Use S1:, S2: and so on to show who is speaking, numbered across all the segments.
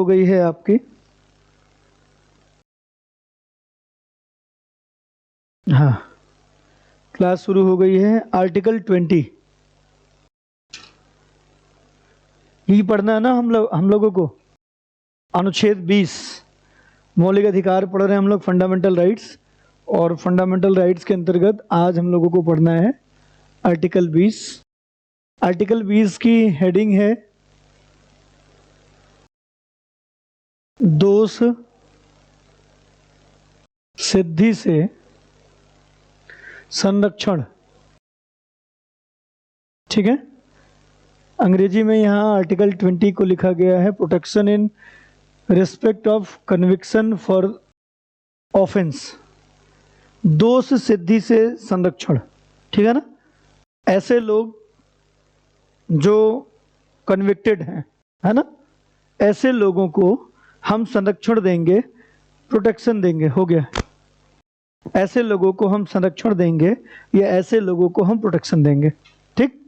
S1: हो गई है आपकी। हाँ, क्लास शुरू हो गई है। आर्टिकल 20 ही पढ़ना है ना हम लोगों को। अनुच्छेद 20 मौलिक अधिकार पढ़ रहे हैं हम लोग, फंडामेंटल राइट्स। और फंडामेंटल राइट्स के अंतर्गत आज हम लोगों को पढ़ना है आर्टिकल 20। आर्टिकल 20 की हेडिंग है दोष सिद्धि से संरक्षण। ठीक है, अंग्रेजी में यहाँ आर्टिकल 20 को लिखा गया है protection in respect of conviction for offence, दोष सिद्धि से संरक्षण। ठीक है ना, ऐसे लोग जो कन्विक्टेड हैं, है ना, ऐसे लोगों को हम संरक्षण देंगे, प्रोटेक्शन देंगे। हो गया, ऐसे लोगों को हम संरक्षण देंगे या ऐसे लोगों को हम प्रोटेक्शन देंगे। ठीक,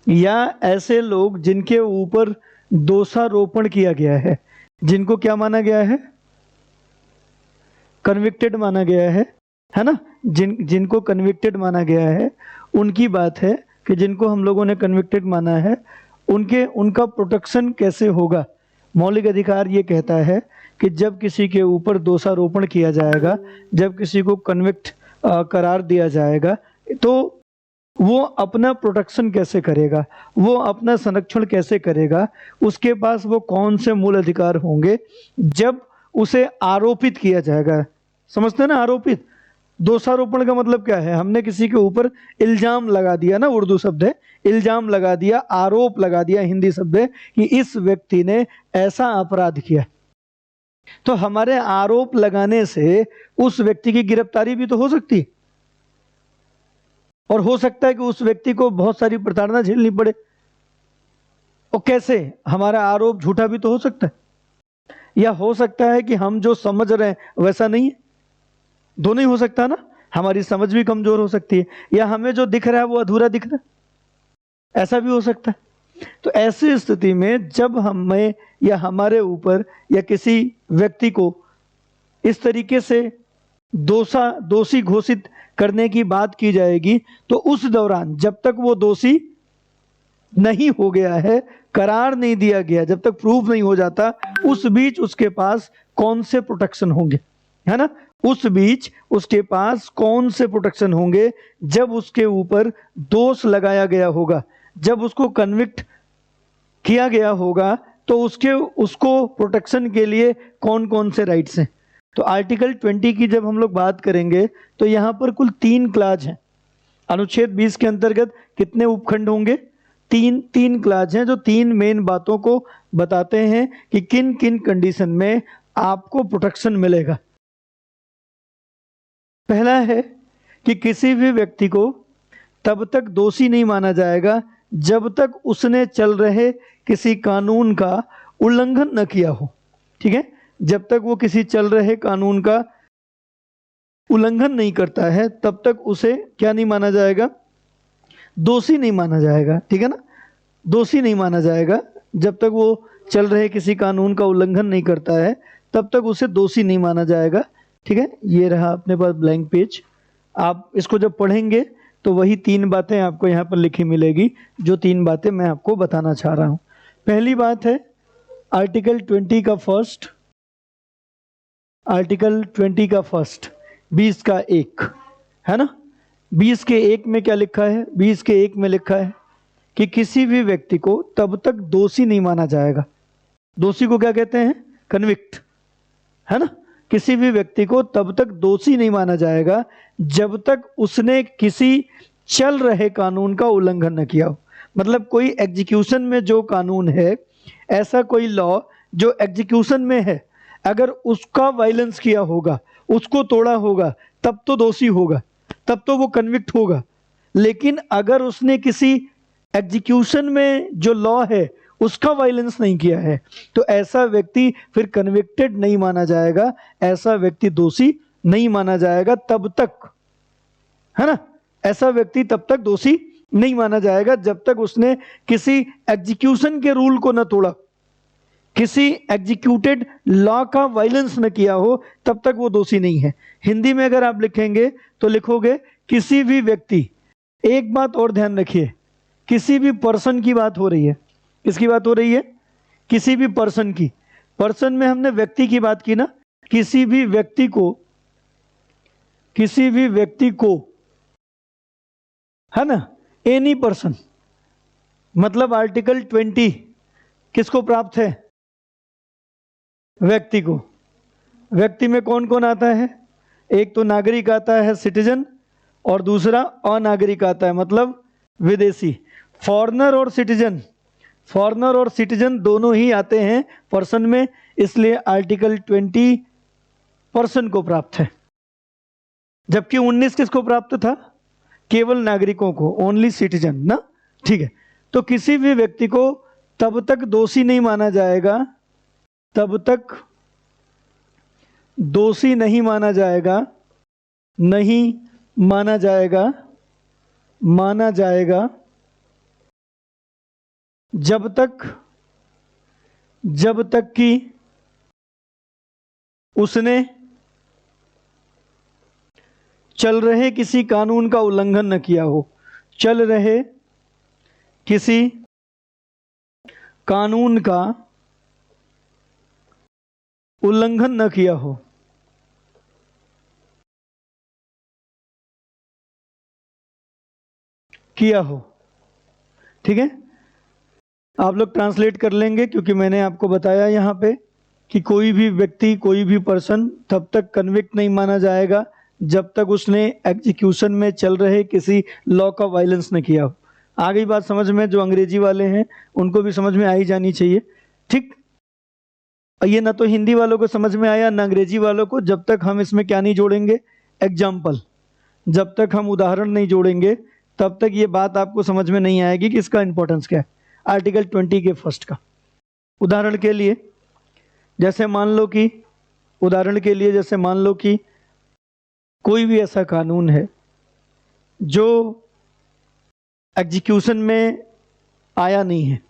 S1: या ऐसे लोग जिनके ऊपर दोषारोपण किया गया है, जिनको क्या माना गया है, कन्विक्टेड माना गया है ना, जिनको कन्विक्टेड माना गया है, उनकी बात है कि जिनको हम लोगों ने कन्विक्टेड माना है उनका प्रोटेक्शन कैसे होगा। मौलिक अधिकार ये कहता है कि जब किसी के ऊपर दोषारोपण किया जाएगा, जब किसी को कन्विक्ट करार दिया जाएगा, तो वो अपना प्रोटेक्शन कैसे करेगा, वो अपना संरक्षण कैसे करेगा, उसके पास वो कौन से मूल अधिकार होंगे जब उसे आरोपित किया जाएगा। समझते हैं ना, आरोपित। दोषारोपण का मतलब क्या है, हमने किसी के ऊपर इल्जाम लगा दिया ना, उर्दू शब्द है, इल्जाम लगा दिया, आरोप लगा दिया हिंदी शब्द है कि इस व्यक्ति ने ऐसा अपराध किया। तो हमारे आरोप लगाने से उस व्यक्ति की गिरफ्तारी भी तो हो सकती है, और हो सकता है कि उस व्यक्ति को बहुत सारी प्रताड़ना झेलनी पड़े। और कैसे, हमारा आरोप झूठा भी तो हो सकता है, या हो सकता है कि हम जो समझ रहे हैं वैसा नहीं है। दोनों ही हो सकता है ना, हमारी समझ भी कमजोर हो सकती है, या हमें जो दिख रहा है वो अधूरा दिख रहा है, ऐसा भी हो सकता है। तो ऐसी स्थिति में जब हमें या हमारे ऊपर या किसी व्यक्ति को इस तरीके से दोषी घोषित करने की बात की जाएगी, तो उस दौरान जब तक वो दोषी नहीं हो गया है, करार नहीं दिया गया, जब तक प्रूफ नहीं हो जाता, उस बीच उसके पास कौन से प्रोटेक्शन होंगे, है ना, उस बीच उसके पास कौन से प्रोटेक्शन होंगे जब उसके ऊपर दोष लगाया गया होगा, जब उसको कन्विक्ट किया गया होगा, तो उसको प्रोटेक्शन के लिए कौन कौन से राइट्स हैं। तो आर्टिकल 20 की जब हम लोग बात करेंगे तो यहाँ पर कुल 3 क्लाज हैं। अनुच्छेद 20 के अंतर्गत कितने उपखंड होंगे, तीन क्लाज हैं जो 3 मेन बातों को बताते हैं कि किन किन कंडीशन में आपको प्रोटेक्शन मिलेगा। पहला है कि किसी भी व्यक्ति को तब तक दोषी नहीं माना जाएगा जब तक उसने चल रहे किसी कानून का उल्लंघन न किया हो। ठीक है, जब तक वो किसी चल रहे कानून का उल्लंघन नहीं करता है तब तक उसे क्या नहीं माना जाएगा, दोषी नहीं माना जाएगा। ठीक है ना, दोषी नहीं माना जाएगा जब तक वो चल रहे किसी कानून का उल्लंघन नहीं करता है, तब तक उसे दोषी नहीं माना जाएगा। ठीक है, ये रहा अपने पास ब्लैंक पेज। आप इसको जब पढ़ेंगे तो वही 3 बातें आपको यहाँ पर लिखी मिलेगी, जो 3 बातें मैं आपको बताना चाह रहा हूँ। पहली बात है आर्टिकल 20 का फर्स्ट, आर्टिकल 20 का फर्स्ट 20 का 1 है ना, 20 के 1 में क्या लिखा है, 20 के 1 में लिखा है कि किसी भी व्यक्ति को तब तक दोषी नहीं माना जाएगा। दोषी को क्या कहते हैं, कन्विक्ट, है ना। किसी भी व्यक्ति को तब तक दोषी नहीं माना जाएगा जब तक उसने किसी चल रहे कानून का उल्लंघन न किया हो। मतलब कोई एग्जीक्यूशन में जो कानून है, ऐसा कोई लॉ जो एग्जीक्यूशन में है, अगर उसका वायलेंस किया होगा, उसको तोड़ा होगा, तब तो दोषी होगा, तब तो वो कन्विक्ट होगा। लेकिन अगर उसने किसी एग्जीक्यूशन में जो लॉ है उसका वायलेंस नहीं किया है, तो ऐसा व्यक्ति फिर कन्विक्टेड नहीं माना जाएगा, ऐसा व्यक्ति दोषी नहीं माना जाएगा तब तक, है ना। ऐसा व्यक्ति तब तक दोषी नहीं माना जाएगा जब तक उसने किसी एग्जीक्यूशन के रूल को न तोड़ा, किसी एग्जीक्यूटेड लॉ का वायलेंस न किया हो तब तक वो दोषी नहीं है। हिंदी में अगर आप लिखेंगे तो लिखोगे किसी भी व्यक्ति, एक बात और ध्यान रखिए, किसी भी पर्सन की बात हो रही है। किसकी बात हो रही है? किसी भी पर्सन की। पर्सन में हमने व्यक्ति की बात की ना, किसी भी व्यक्ति को, है ना, एनी पर्सन, मतलब आर्टिकल 20 किसको प्राप्त है? व्यक्ति को। व्यक्ति में कौन कौन आता है? एक तो नागरिक आता है, सिटीजन, और दूसरा अनागरिक आता है, मतलब विदेशी। फॉरेनर और सिटीजन दोनों ही आते हैं पर्सन में, इसलिए आर्टिकल 20 पर्सन को प्राप्त है। जबकि 19 किसको प्राप्त था? केवल नागरिकों को, ओनली सिटीजन ना। ठीक है, तो किसी भी व्यक्ति को तब तक दोषी नहीं माना जाएगा, तब तक दोषी नहीं माना जाएगा जब तक कि उसने चल रहे किसी कानून का उल्लंघन न किया हो। चल रहे किसी कानून का उल्लंघन न किया हो। ठीक है, आप लोग ट्रांसलेट कर लेंगे, क्योंकि मैंने आपको बताया यहाँ पे कि कोई भी व्यक्ति, कोई भी पर्सन तब तक कन्विक्ट नहीं माना जाएगा जब तक उसने एग्जीक्यूशन में चल रहे किसी लॉ का वायलेंस न किया हो। आ गई बात समझ में? जो अंग्रेजी वाले हैं उनको भी समझ में आ ही जानी चाहिए। ठीक, ये ना तो हिंदी वालों को समझ में आया ना अंग्रेजी वालों को, जब तक हम इसमें क्या नहीं जोड़ेंगे? एग्जाम्पल। जब तक हम उदाहरण नहीं जोड़ेंगे तब तक ये बात आपको समझ में नहीं आएगी कि इसका इंपॉर्टेंस क्या है। आर्टिकल 20 के फर्स्ट का उदाहरण के लिए जैसे मान लो कि कोई भी ऐसा कानून है जो एग्जीक्यूशन में आया नहीं है।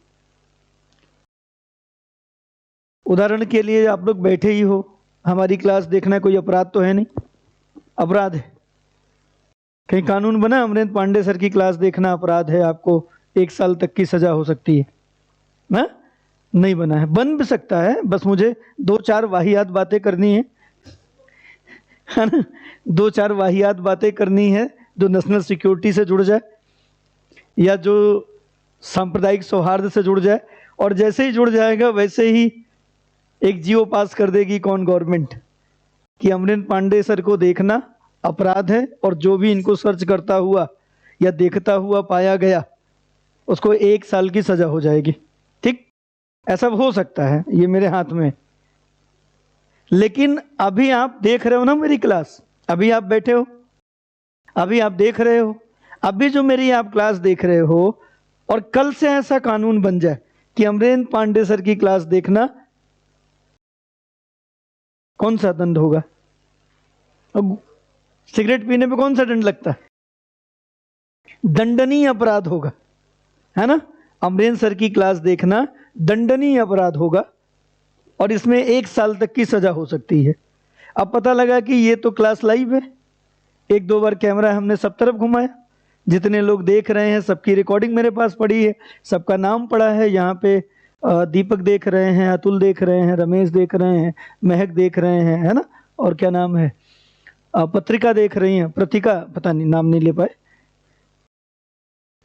S1: उदाहरण के लिए आप लोग बैठे ही हो, हमारी क्लास देखना, कोई अपराध तो है नहीं? अपराध है? कहीं कानून बना अमरेंद्र पांडे सर की क्लास देखना अपराध है, आपको 1 साल तक की सजा हो सकती है? ना, नहीं बना है। बन भी सकता है, बस मुझे 2-4 वाहियात बातें करनी है ना, 2-4 वाहियात बातें करनी है जो नेशनल सिक्योरिटी से जुड़ जाए या जो सांप्रदायिक सौहार्द से जुड़ जाए, और जैसे ही जुड़ जाएगा वैसे ही एक जीओ पास कर देगी कौन? गवर्नमेंट, कि अमरेंद्र पांडे सर को देखना अपराध है, और जो भी इनको सर्च करता हुआ या देखता हुआ पाया गया उसको 1 साल की सजा हो जाएगी। ठीक, ऐसा हो सकता है, ये मेरे हाथ में। लेकिन अभी आप देख रहे हो ना मेरी क्लास, अभी आप बैठे हो, अभी आप देख रहे हो, अभी जो मेरी आप क्लास देख रहे हो, और कल से ऐसा कानून बन जाए कि अमरेंद्र पांडे सर की क्लास देखना, कौन सा दंड होगा? सिगरेट पीने पे कौन सा दंड लगता है? दंडनीय अपराध होगा, है ना। अमरेंद्र सर की क्लास देखना दंडनीय अपराध होगा, और इसमें 1 साल तक की सजा हो सकती है। अब पता लगा कि ये तो क्लास लाइव है, 1-2 बार कैमरा हमने सब तरफ घुमाया, जितने लोग देख रहे हैं सबकी रिकॉर्डिंग मेरे पास पड़ी है, सबका नाम पड़ा है यहाँ पे। दीपक देख रहे हैं, अतुल देख रहे हैं, रमेश देख रहे हैं, महक देख रहे हैं, है ना, और क्या नाम है, पत्रिका देख रही हैं, प्रतिका, पता नहीं नाम नहीं ले पाए,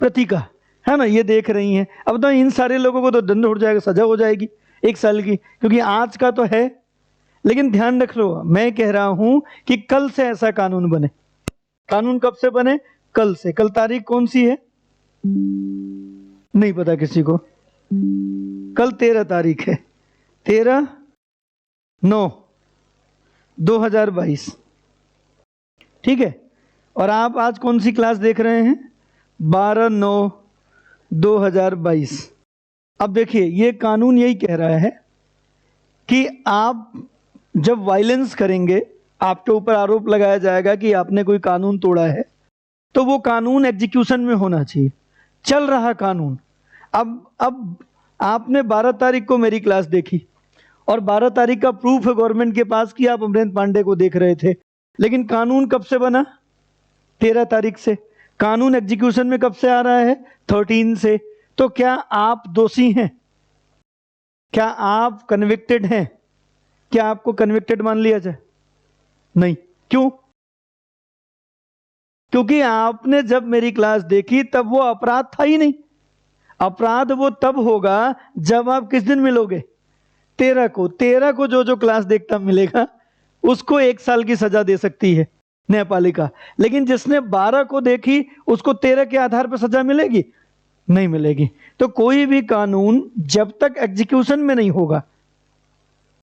S1: प्रतिका, है ना, ये देख रही हैं। अब तो इन सारे लोगों को तो दंड हो जाएगा, सजा हो जाएगी 1 साल की, क्योंकि आज का तो है। लेकिन ध्यान रख लो, मैं कह रहा हूं कि कल से ऐसा कानून बने। कानून कब से बने? कल से। कल तारीख कौन सी है? नहीं पता किसी को। कल 13 तारीख है, 13/9/2022। ठीक है, और आप आज कौन सी क्लास देख रहे हैं? 12/9/2022। अब देखिए, ये कानून यही कह रहा है कि आप जब वायलेंस करेंगे, आपके ऊपर आरोप लगाया जाएगा कि आपने कोई कानून तोड़ा है, तो वो कानून एग्जीक्यूशन में होना चाहिए। चल रहा कानून, अब आपने 12 तारीख को मेरी क्लास देखी और 12 तारीख का प्रूफ है गवर्नमेंट के पास कि आप अमरेंद्र पांडे को देख रहे थे, लेकिन कानून कब से बना? 13 तारीख से। कानून एग्जीक्यूशन में कब से आ रहा है? 13 से। तो क्या आप दोषी हैं? क्या आप कन्विक्टेड हैं? क्या आपको कन्विक्टेड मान लिया जाए? नहीं। क्यों? क्योंकि आपने जब मेरी क्लास देखी तब वो अपराध था ही नहीं। अपराध वो तब होगा जब आप किस दिन मिलोगे? 13 को। 13 को जो जो क्लास देखता मिलेगा उसको 1 साल की सजा दे सकती है न्यायपालिका, लेकिन जिसने 12 को देखी उसको 13 के आधार पर सजा मिलेगी? नहीं मिलेगी। तो कोई भी कानून जब तक एग्जीक्यूशन में नहीं होगा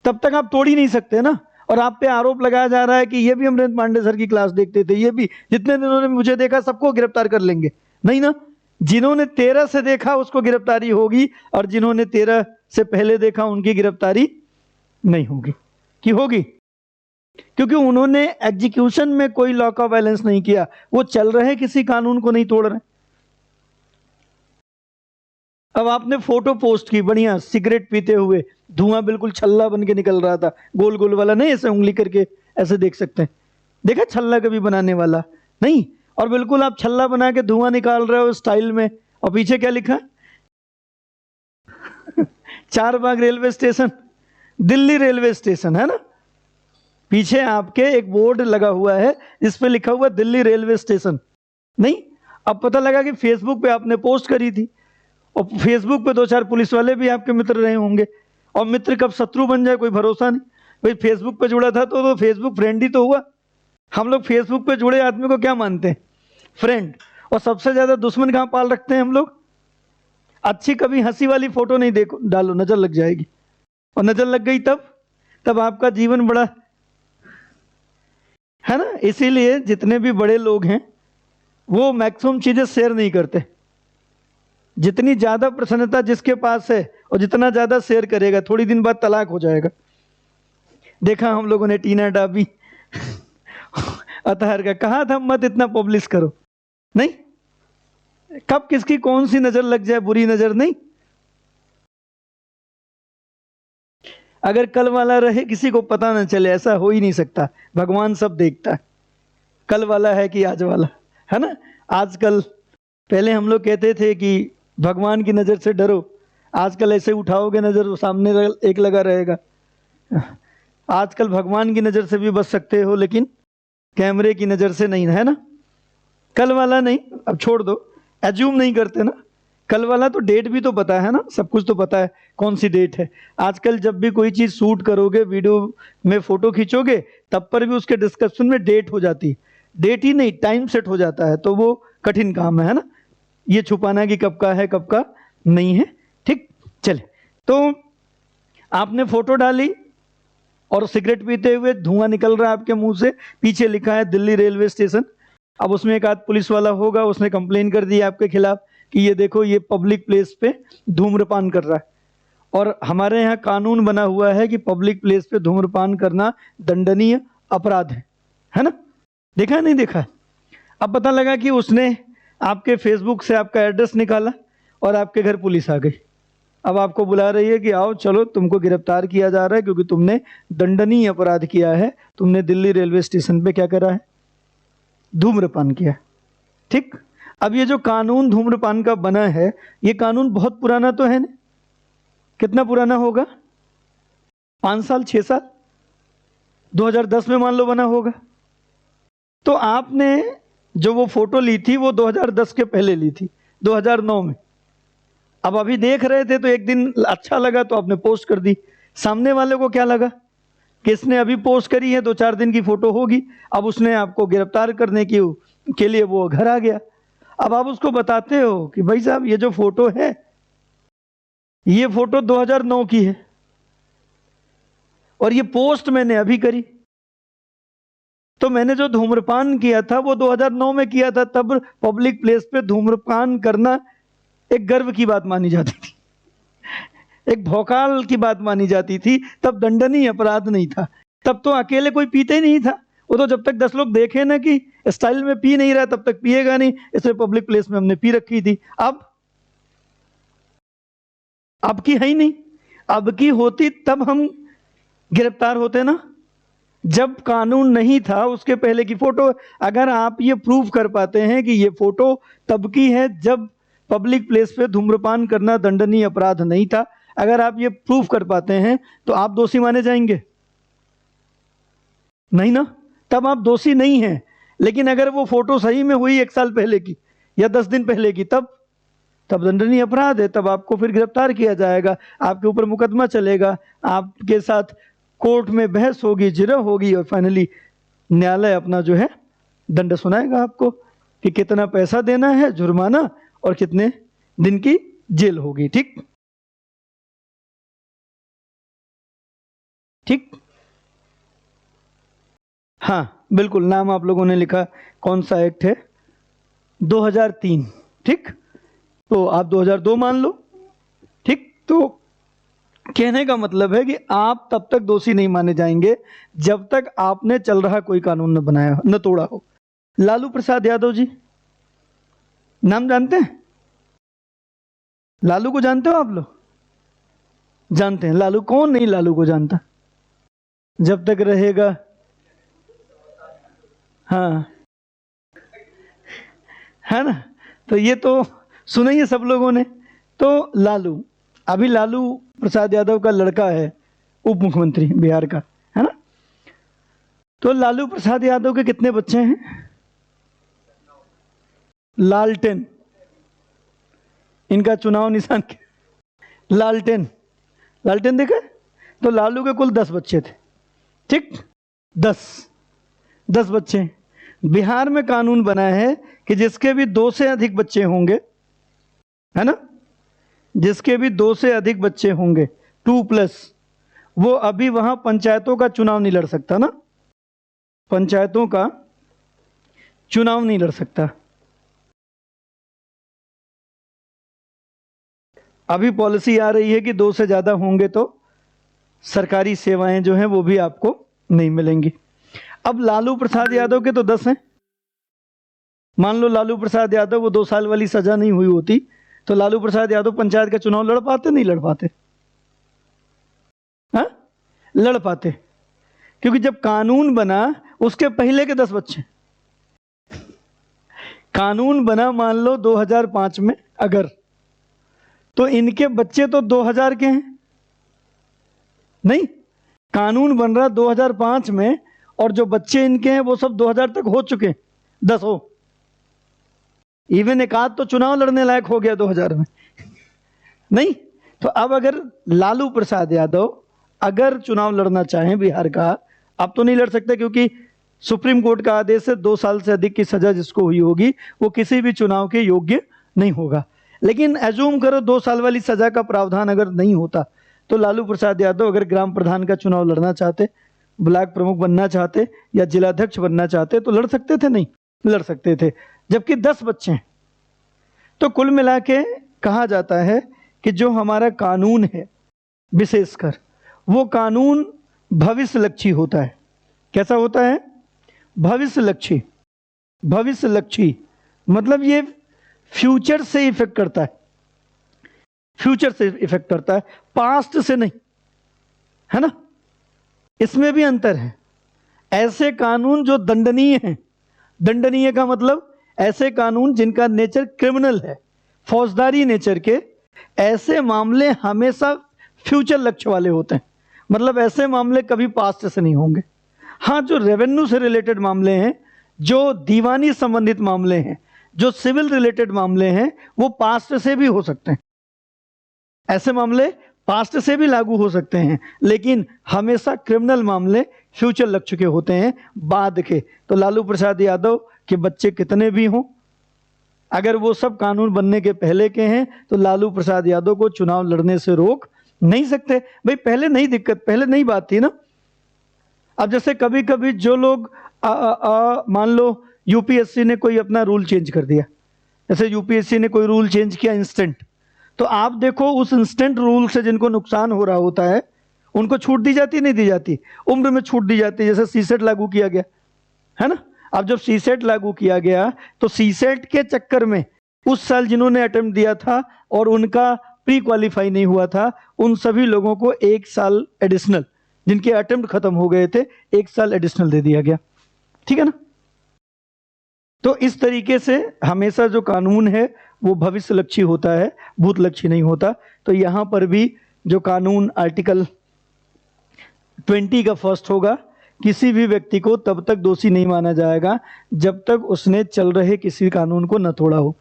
S1: तब तक आप तोड़ ही नहीं सकते ना। और आप पे आरोप लगाया जा रहा है कि ये भी अमरेंद्र पांडे सर की क्लास देखते थे, ये भी, जितने दिनों ने मुझे देखा सबको गिरफ्तार कर लेंगे। नहीं ना, जिन्होंने 13 से देखा उसको गिरफ्तारी होगी और जिन्होंने 13 से पहले देखा उनकी गिरफ्तारी नहीं होगी। कि होगी? क्योंकि उन्होंने एग्जीक्यूशन में कोई लॉ का वायलेंस नहीं किया, वो चल रहे किसी कानून को नहीं तोड़ रहे। अब आपने फोटो पोस्ट की बढ़िया सिगरेट पीते हुए, धुआं बिल्कुल छल्ला बन के निकल रहा था, गोल गोल वाला नहीं, ऐसे उंगली करके ऐसे देख सकते हैं। देखा छल्ला कभी बनाने वाला? नहीं। और बिल्कुल आप छल्ला बना के धुआं निकाल रहे हो स्टाइल में, और पीछे क्या लिखा? Charbagh railway station, Delhi railway station, है ना? पीछे आपके एक बोर्ड लगा हुआ है जिस पे लिखा हुआ दिल्ली रेलवे स्टेशन। नहीं। अब पता लगा कि फेसबुक पे आपने पोस्ट करी थी और फेसबुक पे 2-4 पुलिस वाले भी आपके मित्र रहे होंगे, और मित्र कब शत्रु बन जाए कोई भरोसा नहीं। भाई फेसबुक पे जुड़ा था तो फेसबुक फ्रेंड ही तो हुआ। हम लोग फेसबुक पे जुड़े आदमी को क्या मानते हैं? फ्रेंड। और सबसे ज्यादा दुश्मन कहाँ पाल रखते हैं हम लोग? अच्छी कभी हंसी वाली फोटो नहीं देखो, डालो, नजर लग जाएगी, और नजर लग गई तब आपका जीवन बड़ा, है ना? इसीलिए जितने भी बड़े लोग हैं वो मैक्सिमम चीजें शेयर नहीं करते। जितनी ज्यादा प्रसन्नता जिसके पास है और जितना ज्यादा शेयर करेगा, थोड़ी दिन बाद तलाक हो जाएगा। देखा हम लोगों ने टीना डाबी अतहर का, कहा था मत इतना पब्लिश करो। नहीं, कब किसकी कौन सी नजर लग जाए, बुरी नजर नहीं। अगर कल वाला रहे किसी को पता ना चले, ऐसा हो ही नहीं सकता। भगवान सब देखता है, कल वाला है कि आज वाला, है ना? आजकल, पहले हम लोग कहते थे कि भगवान की नज़र से डरो, आजकल ऐसे उठाओगे नज़र तो सामने एक लगा रहेगा। आजकल भगवान की नज़र से भी बच सकते हो लेकिन कैमरे की नज़र से नहीं, है ना? कल वाला नहीं, अब छोड़ दो, एज्यूम नहीं करते ना। कल वाला तो डेट भी तो पता है ना, सब कुछ तो पता है कौन सी डेट है। आजकल जब भी कोई चीज़ शूट करोगे, वीडियो में फ़ोटो खींचोगे, तब पर भी उसके डिस्क्रिप्शन में डेट हो जाती है। डेट ही नहीं, टाइम सेट हो जाता है, तो वो कठिन काम है ना, ये छुपाना कि कब का है कब का नहीं है। ठीक, चले। तो आपने फोटो डाली और सिगरेट पीते हुए धुआं निकल रहा है आपके मुंह से, पीछे लिखा है दिल्ली रेलवे स्टेशन। अब उसमें एक आध पुलिस वाला होगा, उसने कंप्लेन कर दी आपके खिलाफ कि ये देखो ये पब्लिक प्लेस पे धूम्रपान कर रहा है, और हमारे यहाँ कानून बना हुआ है कि पब्लिक प्लेस पे धूम्रपान करना दंडनीय अपराध है ना? देखा नहीं देखा? अब पता लगा कि उसने आपके फेसबुक से आपका एड्रेस निकाला और आपके घर पुलिस आ गई। अब आपको बुला रही है कि आओ चलो, तुमको गिरफ्तार किया जा रहा है क्योंकि तुमने दंडनीय अपराध किया है। तुमने दिल्ली रेलवे स्टेशन पे क्या करा है? धूम्रपान किया। ठीक। अब ये जो कानून धूम्रपान का बना है, ये कानून बहुत पुराना तो है ना? कितना पुराना होगा? 5 साल 6 साल, 2010 में मान लो बना होगा। तो आपने जो वो फोटो ली थी वो 2010 के पहले ली थी, 2009 में। अब अभी देख रहे थे तो एक दिन अच्छा लगा तो आपने पोस्ट कर दी। सामने वाले को क्या लगा कि इसने अभी पोस्ट करी है, 2-4 दिन की फोटो होगी। अब उसने आपको गिरफ्तार करने के लिए वो घर आ गया। अब आप उसको बताते हो कि भाई साहब ये जो फोटो है, ये फोटो 2009 की है और ये पोस्ट मैंने अभी करी। तो मैंने जो धूम्रपान किया था वो 2009 में किया था, तब पब्लिक प्लेस पे धूम्रपान करना एक गर्व की बात मानी जाती थी, एक भौकाल की बात मानी जाती थी। तब दंडनीय अपराध नहीं था। तब तो अकेले कोई पीते ही नहीं था, वो तो जब तक 10 लोग देखे ना कि स्टाइल में पी नहीं रहा तब तक पिएगा नहीं, इसलिए पब्लिक प्लेस में हमने पी रखी थी। अब अब की है ही नहीं। अब की होती तब हम गिरफ्तार होते ना, जब कानून नहीं था उसके पहले की फोटो। अगर आप ये प्रूव कर पाते हैं कि ये फोटो तब की है जब पब्लिक प्लेस पे धूम्रपान करना दंडनीय अपराध नहीं था, अगर आप ये प्रूव कर पाते हैं तो आप दोषी माने जाएंगे? नहीं ना, तब आप दोषी नहीं हैं। लेकिन अगर वो फोटो सही में हुई 1 साल पहले की या 10 दिन पहले की, तब दंडनीय अपराध है, तब आपको फिर गिरफ्तार किया जाएगा, आपके ऊपर मुकदमा चलेगा, आपके साथ कोर्ट में बहस होगी, जिरह होगी, और फाइनली न्यायालय अपना जो है दंड सुनाएगा आपको कि कितना पैसा देना है जुर्माना और कितने दिन की जेल होगी। ठीक ठीक, हाँ बिल्कुल। नाम आप लोगों ने लिखा, कौन सा एक्ट है? 2003। ठीक, तो आप 2002 मान लो। ठीक, तो कहने का मतलब है कि आप तब तक दोषी नहीं माने जाएंगे जब तक आपने चल रहा कोई कानून न बनाया, न तोड़ा हो। लालू प्रसाद यादव जी, नाम जानते हैं? लालू को जानते हो आप लोग? जानते हैं लालू, कौन नहीं लालू को जानता? जब तक रहेगा, हाँ, है ना? तो ये तो सुना ही है सब लोगों ने। तो लालू, अभी लालू प्रसाद यादव का लड़का है उप मुख्यमंत्री बिहार का, है ना? तो लालू प्रसाद यादव के कितने बच्चे हैं? लालटेन, इनका चुनाव निशान क्या? लालटेन, लालटेन देखा? तो लालू के कुल 10 बच्चे थे। ठीक, 10 बच्चे। बिहार में कानून बना है कि जिसके भी 2 से अधिक बच्चे होंगे, है ना, जिसके भी 2 से अधिक बच्चे होंगे, 2+, वो अभी वहां पंचायतों का चुनाव नहीं लड़ सकता ना, पंचायतों का चुनाव नहीं लड़ सकता। अभी पॉलिसी आ रही है कि 2 से ज्यादा होंगे तो सरकारी सेवाएं जो हैं वो भी आपको नहीं मिलेंगी। अब लालू प्रसाद यादव के तो 10 हैं। मान लो लालू प्रसाद यादव वो 2 साल वाली सजा नहीं हुई होती तो लालू प्रसाद यादव पंचायत का चुनाव लड़ पाते? नहीं लड़ पाते? हाँ, लड़ पाते, क्योंकि जब कानून बना उसके पहले के 10 बच्चे। कानून बना मान लो 2005 में, अगर तो इनके बच्चे तो 2000 के हैं। नहीं, कानून बन रहा 2005 में और जो बच्चे इनके हैं वो सब 2000 तक हो चुके हैं, 10 हो। इवन एक आध तो चुनाव लड़ने लायक हो गया 2000 में। नहीं, तो अब अगर लालू प्रसाद यादव अगर चुनाव लड़ना चाहें बिहार का, अब तो नहीं लड़ सकते क्योंकि सुप्रीम कोर्ट का आदेश है 2 साल से अधिक की सजा जिसको हुई होगी वो किसी भी चुनाव के योग्य नहीं होगा। लेकिन एज्यूम करो 2 साल वाली सजा का प्रावधान अगर नहीं होता तो लालू प्रसाद यादव अगर ग्राम प्रधान का चुनाव लड़ना चाहते, ब्लॉक प्रमुख बनना चाहते या जिलाध्यक्ष बनना चाहते तो लड़ सकते थे? नहीं लड़ सकते थे, जबकि 10 बच्चे हैं। तो कुल मिला के कहा जाता है कि जो हमारा कानून है विशेषकर वो कानून भविष्य लक्ष्य होता है। कैसा होता है? भविष्य लक्ष्य। भविष्य लक्ष्य मतलब ये फ्यूचर से इफेक्ट करता है, फ्यूचर से इफेक्ट करता है, पास्ट से नहीं, है ना? इसमें भी अंतर है। ऐसे कानून जो दंडनीय हैं, दंडनीय का मतलब ऐसे कानून जिनका नेचर क्रिमिनल है, फौजदारी नेचर के, ऐसे मामले हमेशा फ्यूचर लक्ष्य वाले होते हैं। मतलब ऐसे मामले कभी पास्ट से नहीं होंगे। हाँ, जो रेवेन्यू से रिलेटेड मामले हैं, जो दीवानी संबंधित मामले हैं, जो सिविल रिलेटेड मामले हैं, वो पास्ट से भी हो सकते हैं। ऐसे मामले पास्ट से भी लागू हो सकते हैं, लेकिन हमेशा क्रिमिनल मामले फ्यूचर लक्ष्य के होते हैं, बाद के। तो लालू प्रसाद यादव के बच्चे कितने भी हों, अगर वो सब कानून बनने के पहले के हैं तो लालू प्रसाद यादव को चुनाव लड़ने से रोक नहीं सकते। भाई पहले नहीं दिक्कत, पहले नहीं बात थी ना। अब जैसे कभी कभी जो लोग मान लो यूपीएससी ने कोई अपना रूल चेंज कर दिया, जैसे यूपीएससी ने कोई रूल चेंज किया इंस्टेंट, तो आप देखो उस इंस्टेंट रूल से जिनको नुकसान हो रहा होता है उनको छूट दी जाती नहीं दी जाती? उम्र में छूट दी जाती है। जैसे सीसेट लागू किया गया है ना, अब जब सीसेट लागू किया गया तो सीसेट के चक्कर में उस साल जिन्होंने अटेम्प्ट दिया था और उनका प्री क्वालिफाई नहीं हुआ था, उन सभी लोगों को 1 साल एडिशनल, जिनके अटेम्प्ट खत्म हो गए थे, 1 साल एडिशनल दे दिया गया। ठीक है ना। तो इस तरीके से हमेशा जो कानून है वो भविष्यलक्षी होता है, भूतलक्षी नहीं होता। तो यहाँ पर भी जो कानून आर्टिकल 20 का फर्स्ट होगा, किसी भी व्यक्ति को तब तक दोषी नहीं माना जाएगा जब तक उसने चल रहे किसी कानून को न तोड़ा हो।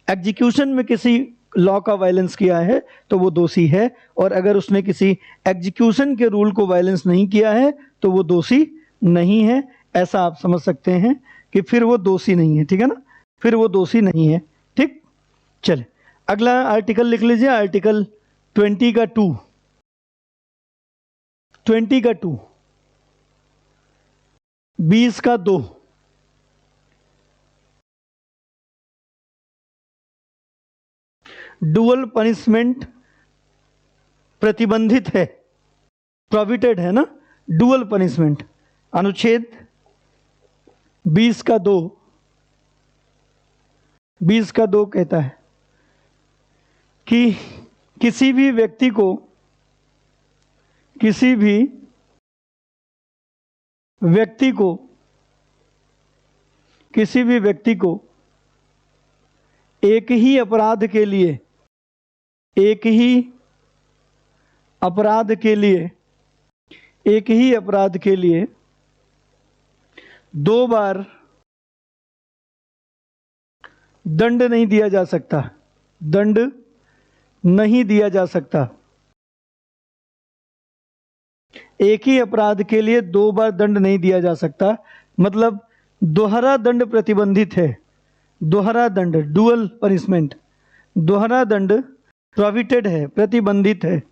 S1: एग्जीक्यूशन में किसी लॉ का वायलेंस किया है तो वो दोषी है, और अगर उसने किसी एग्जीक्यूशन के रूल को वायलेंस नहीं किया है तो वो दोषी नहीं है। ऐसा आप समझ सकते हैं कि फिर वो दोषी नहीं है। ठीक है ना, फिर वो दोषी नहीं है। ठीक, चले अगला आर्टिकल लिख लीजिए, आर्टिकल 20 का 2, 20 का 2, 20 का 2, डुअल पनिशमेंट प्रतिबंधित है, प्रोहिबिटेड है ना, डुअल पनिशमेंट। अनुच्छेद 20 का 2, 20 का 2 कहता है कि किसी भी व्यक्ति को एक ही अपराध के लिए 2 बार दंड नहीं दिया जा सकता, दंड नहीं दिया जा सकता। एक ही अपराध के लिए 2 बार दंड नहीं दिया जा सकता, मतलब दोहरा दंड प्रतिबंधित है। दोहरा दंड, डुअल पनिशमेंट, दोहरा दंड प्रोहिबिटेड है, प्रतिबंधित है।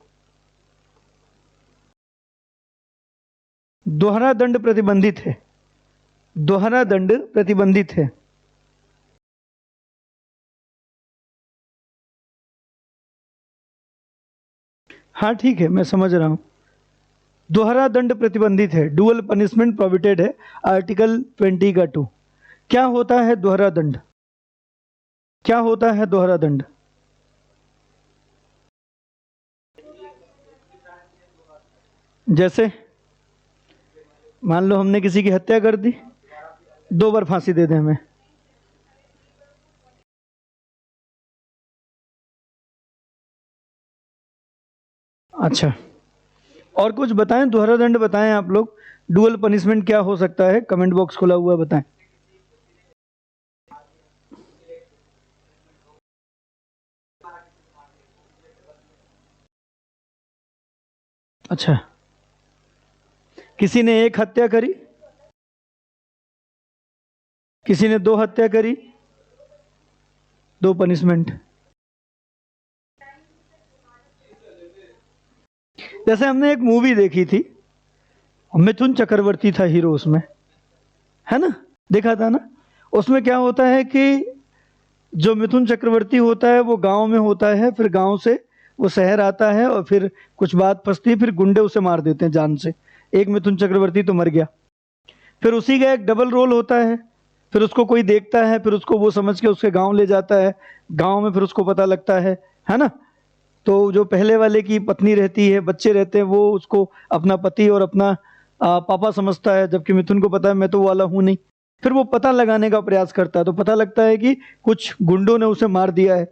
S1: दोहरा दंड प्रतिबंधित है, दोहरा दंड प्रतिबंधित है। हाँ ठीक है, मैं समझ रहा हूं। दोहरा दंड प्रतिबंधित है, डुअल पनिशमेंट प्रोहिबिटेड है, आर्टिकल 20 का 2। क्या होता है दोहरा दंड? क्या होता है दोहरा दंड? जैसे मान लो हमने किसी की हत्या कर दी, 2 बार फांसी दे दें हमें। अच्छा, और कुछ बताएं, दोहरा दंड बताएं आप लोग, डुअल पनिशमेंट क्या हो सकता है? कमेंट बॉक्स खुला हुआ है, बताएं। अच्छा, किसी ने 1 हत्या करी, किसी ने 2 हत्या करी, 2 पनिशमेंट। जैसे हमने एक मूवी देखी थी, मिथुन चक्रवर्ती था हीरो उसमें, है ना, देखा था ना। उसमें क्या होता है कि जो मिथुन चक्रवर्ती होता है वो गांव में होता है, फिर गांव से वो शहर आता है और फिर कुछ बात फंसती है, फिर गुंडे उसे मार देते हैं जान से। एक मिथुन चक्रवर्ती तो मर गया। फिर उसी का एक डबल रोल होता है, फिर उसको कोई देखता है, फिर उसको वो समझ के उसके गांव ले जाता है। गांव में फिर उसको पता लगता है ना। तो जो पहले वाले की पत्नी रहती है, बच्चे रहते हैं, वो उसको अपना पति और अपना पापा समझता है, जबकि मिथुन को पता है मैं तो वो वाला हूं नहीं। फिर वो पता लगाने का प्रयास करता है, तो पता लगता है कि कुछ गुंडों ने उसे मार दिया है।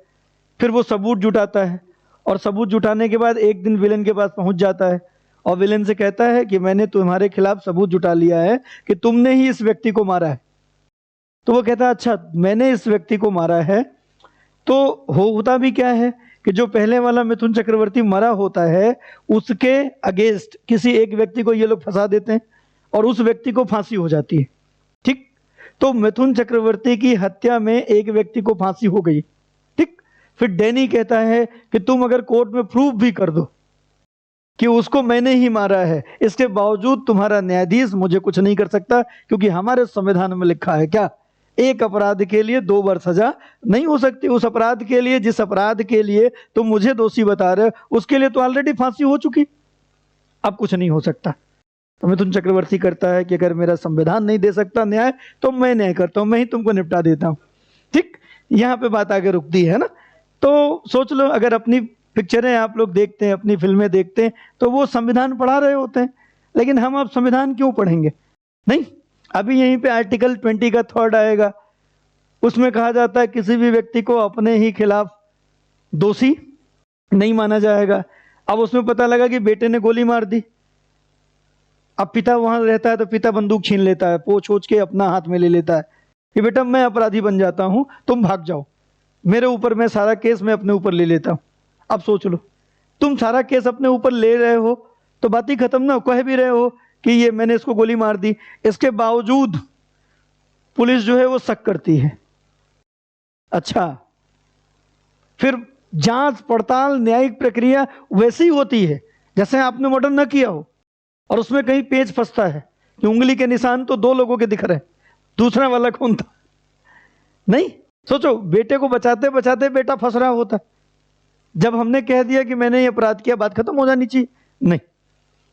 S1: फिर वो सबूत जुटाता है, और सबूत जुटाने के बाद एक दिन विलेन के पास पहुंच जाता है, और विलेन से कहता है कि मैंने तुम्हारे खिलाफ सबूत जुटा लिया है कि तुमने ही इस व्यक्ति को मारा है। तो वो कहता है अच्छा मैंने इस व्यक्ति को मारा है। तो होता भी क्या है कि जो पहले वाला मिथुन चक्रवर्ती मरा होता है, उसके अगेंस्ट किसी एक व्यक्ति को ये लोग फंसा देते हैं, और उस व्यक्ति को फांसी हो जाती है। ठीक, तो मिथुन चक्रवर्ती की हत्या में एक व्यक्ति को फांसी हो गई। ठीक, फिर डैनी कहता है कि तुम अगर कोर्ट में प्रूफ भी कर दो कि उसको मैंने ही मारा है, इसके बावजूद तुम्हारा न्यायाधीश मुझे कुछ नहीं कर सकता, क्योंकि हमारे संविधान में लिखा है क्या, एक अपराध के लिए 2 बार सजा नहीं हो सकती। उस अपराध के लिए, जिस अपराध के लिए तुम मुझे दोषी बता रहे हो, उसके लिए तो ऑलरेडी फांसी हो चुकी, अब कुछ नहीं हो सकता। तो मिथुन चक्रवर्ती करता है कि अगर मेरा संविधान नहीं दे सकता न्याय, तो मैं न्याय करता हूं, मैं ही तुमको निपटा देता हूं। ठीक, यहां पे बात आगे रुकती है ना। तो सोच लो, अगर अपनी पिक्चरें आप लोग देखते हैं, अपनी फिल्में देखते हैं, तो वो संविधान पढ़ा रहे होते हैं, लेकिन हम अब संविधान क्यों पढ़ेंगे? नहीं। अभी यहीं पे आर्टिकल 20 का थर्ड आएगा, उसमें कहा जाता है किसी भी व्यक्ति को अपने ही खिलाफ दोषी नहीं माना जाएगा। अब उसमें पता लगा कि बेटे ने गोली मार दी, अब पिता वहां रहता है तो पिता बंदूक छीन लेता है, पोंछ ओछ के अपना हाथ में ले लेता है कि बेटा मैं अपराधी बन जाता हूं, तुम भाग जाओ, मेरे ऊपर, मैं सारा केस मैं अपने ऊपर ले लेता हूं। अब सोच लो, तुम सारा केस अपने ऊपर ले रहे हो तो बात ही खत्म ना, कह भी रहे हो कि ये मैंने इसको गोली मार दी, इसके बावजूद पुलिस जो है वो शक करती है। अच्छा, फिर जांच पड़ताल न्यायिक प्रक्रिया वैसी होती है जैसे आपने मर्डर न किया हो, और उसमें कहीं पेच फंसता है कि उंगली के निशान तो 2 लोगों के दिख रहे हैं, दूसरा वाला कौन था? नहीं। सोचो, बेटे को बचाते बचाते बेटा फंस रहा होता। जब हमने कह दिया कि मैंने ये अपराध किया, बात खत्म हो जानी चाहिए? नहीं,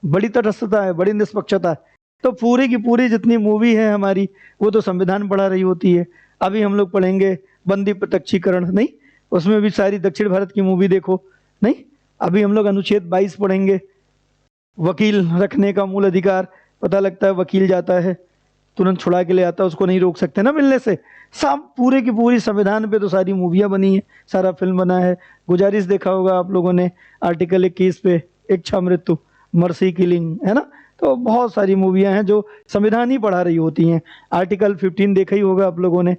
S1: बड़ी तटस्थता है, बड़ी निष्पक्षता है। तो पूरी की पूरी जितनी मूवी है हमारी, वो तो संविधान पढ़ा रही होती है। अभी हम लोग पढ़ेंगे बंदी प्रत्यक्षीकरण, नहीं, उसमें भी सारी दक्षिण भारत की मूवी देखो। नहीं, अभी हम लोग अनुच्छेद 22 पढ़ेंगे, वकील रखने का मूल अधिकार। पता लगता है वकील जाता है, तुरंत छुड़ा के ले आता है, उसको नहीं रोक सकते ना मिलने से। सब पूरे की पूरी संविधान पे तो सारी मूवियाँ बनी है, सारा फिल्म बना है। गुजारिश देखा होगा आप लोगों ने, आर्टिकल 21 पे, इच्छा मृत्यु, मर्सी किलिंग, है ना। तो बहुत सारी मूवियाँ हैं जो संविधान ही पढ़ा रही होती हैं। आर्टिकल 15 देखा ही होगा आप लोगों ने,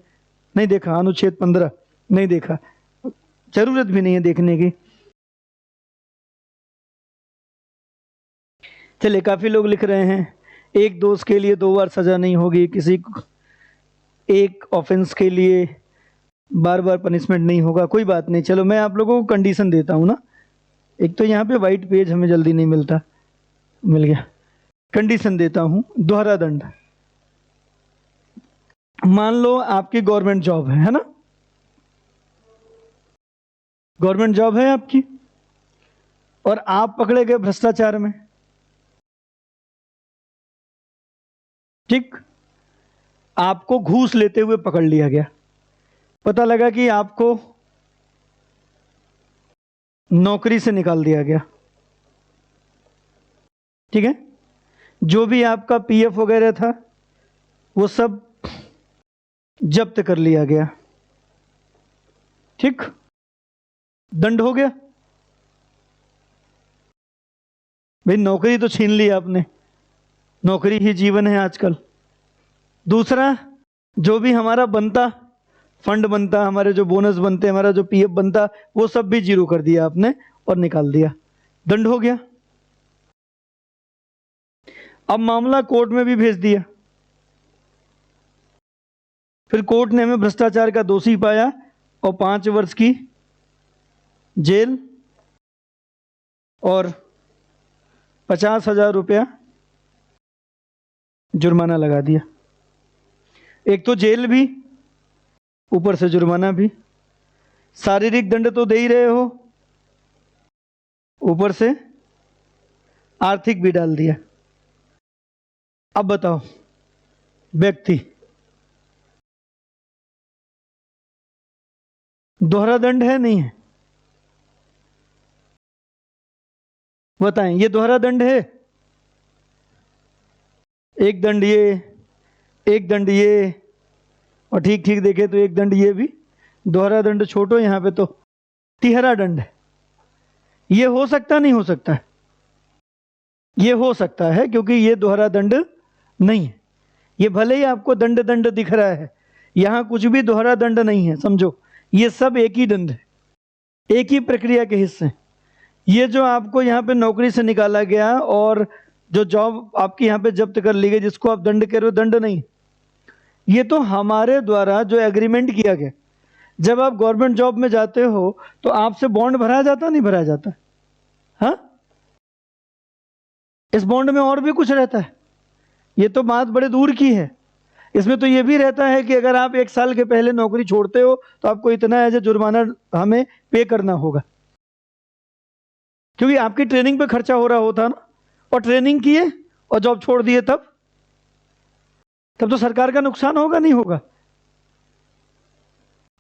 S1: नहीं देखा? अनुच्छेद 15 नहीं देखा, जरूरत भी नहीं है देखने की। चलिए, काफी लोग लिख रहे हैं एक दोष के लिए 2 बार सजा नहीं होगी, किसी एक ऑफेंस के लिए बार बार पनिशमेंट नहीं होगा। कोई बात नहीं, चलो मैं आप लोगों को कंडीशन देता हूं ना। एक तो यहाँ पे वाइट पेज हमें जल्दी नहीं मिलता, मिल गया। कंडीशन देता हूं, दोहरा दंड। मान लो आपकी गवर्नमेंट जॉब है ना, गवर्नमेंट जॉब है आपकी, और आप पकड़े गए भ्रष्टाचार में, ठीक? आपको घूस लेते हुए पकड़ लिया गया, पता लगा कि आपको नौकरी से निकाल दिया गया, ठीक है? जो भी आपका पीएफ वगैरह था वो सब जब्त कर लिया गया, ठीक? दंड हो गया भाई, नौकरी तो छीन ली आपने, नौकरी ही जीवन है आजकल। दूसरा, जो भी हमारा बनता फंड बनता, हमारे जो बोनस बनते, हमारा जो पीएफ बनता, वो सब भी जीरो कर दिया आपने और निकाल दिया, दंड हो गया। अब मामला कोर्ट में भी भेज दिया, फिर कोर्ट ने हमें भ्रष्टाचार का दोषी पाया और 5 वर्ष की जेल और 50,000 रुपया जुर्माना लगा दिया। एक तो जेल भी, ऊपर से जुर्माना भी, शारीरिक दंड तो दे ही रहे हो, ऊपर से आर्थिक भी डाल दिया। अब बताओ, व्यक्ति दोहरा दंड है नहीं है? बताएं, ये दोहरा दंड है? एक दंड ये, एक दंड ये, और ठीक ठीक देखे तो एक दंड ये भी। दोहरा दंड छोड़ो, यहां पे तो तिहरा दंड है। ये हो सकता नहीं हो सकता है? ये हो सकता है, क्योंकि ये दोहरा दंड नहीं है। ये भले ही आपको दंड दंड दिख रहा है, यहां कुछ भी दोहरा दंड नहीं है, समझो। ये सब एक ही दंड है, एक ही प्रक्रिया के हिस्से। ये जो आपको यहाँ पे नौकरी से निकाला गया और जो जॉब आपकी यहाँ पे जब्त कर ली गई, जिसको आप दंड कह रहे हो, दंड नहीं, ये तो हमारे द्वारा जो एग्रीमेंट किया गया। जब आप गवर्नमेंट जॉब में जाते हो तो आपसे बॉन्ड भरा जाता नहीं भरा जाता? हाँ, इस बॉन्ड में और भी कुछ रहता है, ये तो बात बड़े दूर की है। इसमें तो ये भी रहता है कि अगर आप 1 साल के पहले नौकरी छोड़ते हो तो आपको इतना एज जुर्माना हमें पे करना होगा, क्योंकि आपकी ट्रेनिंग पे खर्चा हो रहा होता ना। और ट्रेनिंग किए और जॉब छोड़ दिए, तब तो सरकार का नुकसान होगा नहीं होगा?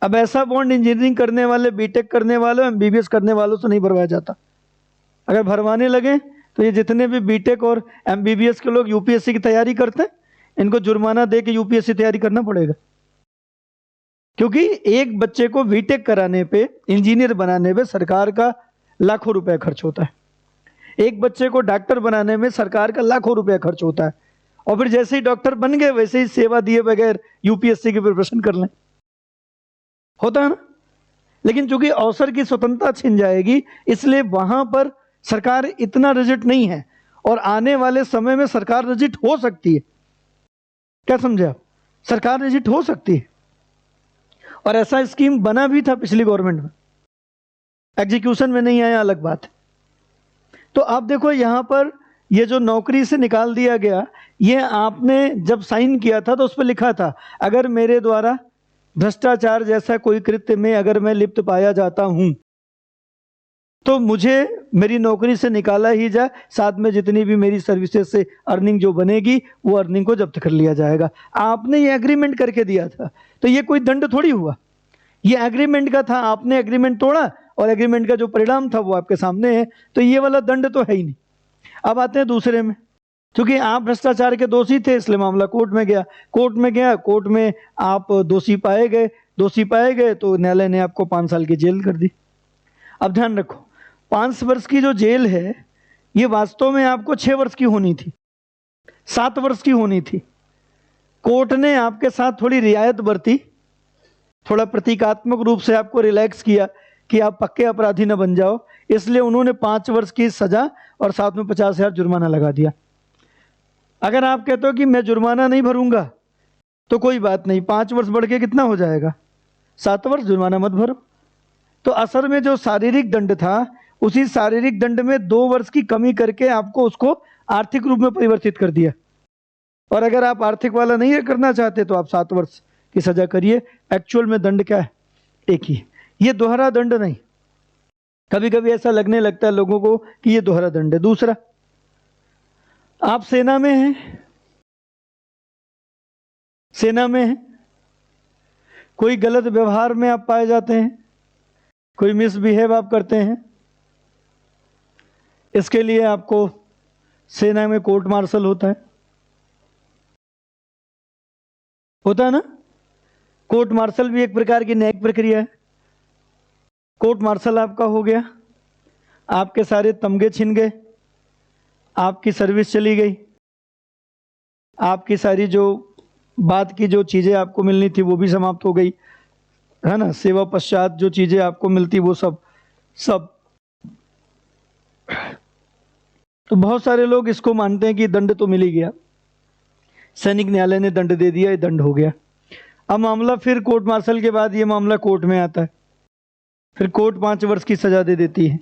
S1: अब ऐसा बॉन्ड इंजीनियरिंग करने वाले, बीटेक करने वालों, एमबीबीएस करने वालों से नहीं भरवाया जाता। अगर भरवाने लगे तो ये जितने भी बीटेक और एमबीबीएस के लोग यूपीएससी की तैयारी करते हैं, इनको जुर्माना दे के यूपीएससी तैयारी करना पड़ेगा। क्योंकि एक बच्चे को बीटेक कराने पे, इंजीनियर बनाने पे सरकार का लाखों रुपए खर्च होता है। एक बच्चे को डॉक्टर बनाने में सरकार का लाखों रुपए खर्च होता है। और फिर जैसे ही डॉक्टर बन गए वैसे ही सेवा दिए बगैर यूपीएससी की प्रिपरेशन कर लें, होता है ना। लेकिन चूंकि अवसर की स्वतंत्रता छिन जाएगी, इसलिए वहां पर सरकार इतना रिजिड नहीं है, और आने वाले समय में सरकार रिजिड हो सकती है। क्या समझे आप? सरकार रिजिड हो सकती है, और ऐसा स्कीम बना भी था पिछली गवर्नमेंट में, एग्जीक्यूशन में नहीं आया, अलग बात है। तो आप देखो यहां पर ये जो नौकरी से निकाल दिया गया, ये आपने जब साइन किया था तो उस पर लिखा था, अगर मेरे द्वारा भ्रष्टाचार जैसा कोई कृत्य में अगर मैं लिप्त पाया जाता हूं तो मुझे मेरी नौकरी से निकाला ही जाए, साथ में जितनी भी मेरी सर्विसेज से अर्निंग जो बनेगी वो अर्निंग को जब्त कर लिया जाएगा। आपने ये एग्रीमेंट करके दिया था, तो ये कोई दंड थोड़ी हुआ, ये एग्रीमेंट का था। आपने एग्रीमेंट तोड़ा और एग्रीमेंट का जो परिणाम था वो आपके सामने है, तो ये वाला दंड तो है ही नहीं। अब आते हैं दूसरे में, क्योंकि आप भ्रष्टाचार के दोषी थे इसलिए मामला कोर्ट में गया, कोर्ट में आप दोषी पाए गए तो न्यायालय ने आपको 5 साल की जेल कर दी। अब ध्यान रखो, 5 वर्ष की जो जेल है ये वास्तव में आपको 6 वर्ष की होनी थी, 7 वर्ष की होनी थी। कोर्ट ने आपके साथ थोड़ी रियायत बरती, थोड़ा प्रतीकात्मक रूप से आपको रिलैक्स किया कि आप पक्के अपराधी न बन जाओ, इसलिए उन्होंने 5 वर्ष की सजा और साथ में 50,000 जुर्माना लगा दिया। अगर आप कहते हो कि मैं जुर्माना नहीं भरूंगा तो कोई बात नहीं, 5 वर्ष बढ़ के कितना हो जाएगा, 7 वर्ष, जुर्माना मत भरो। तो असर में जो शारीरिक दंड था, उसी शारीरिक दंड में 2 वर्ष की कमी करके आपको उसको आर्थिक रूप में परिवर्तित कर दिया। और अगर आप आर्थिक वाला नहीं करना चाहते तो आप 7 वर्ष की सजा करिए। एक्चुअल में दंड क्या है? एक ही। ये दोहरा दंड नहीं। कभी कभी ऐसा लगने लगता है लोगों को कि ये दोहरा दंड है। दूसरा, आप सेना में हैं, कोई गलत व्यवहार में आप पाए जाते हैं, कोई मिसबिहेव आप करते हैं, इसके लिए आपको सेना में कोर्ट मार्शल होता है ना। कोर्ट मार्शल भी एक प्रकार की न्यायिक प्रक्रिया है। कोर्ट मार्शल आपका हो गया, आपके सारे तमगे छिन गए, आपकी सर्विस चली गई, आपकी सारी जो बात की जो चीज़ें आपको मिलनी थी वो भी समाप्त हो गई, है ना। सेवा पश्चात जो चीज़ें आपको मिलती वो सब। तो बहुत सारे लोग इसको मानते हैं कि दंड तो मिल ही गया, सैनिक न्यायालय ने दंड दे दिया, ये दंड हो गया। अब मामला फिर कोर्ट मार्शल के बाद ये मामला कोर्ट में आता है, फिर कोर्ट 5 वर्ष की सजा दे देती है।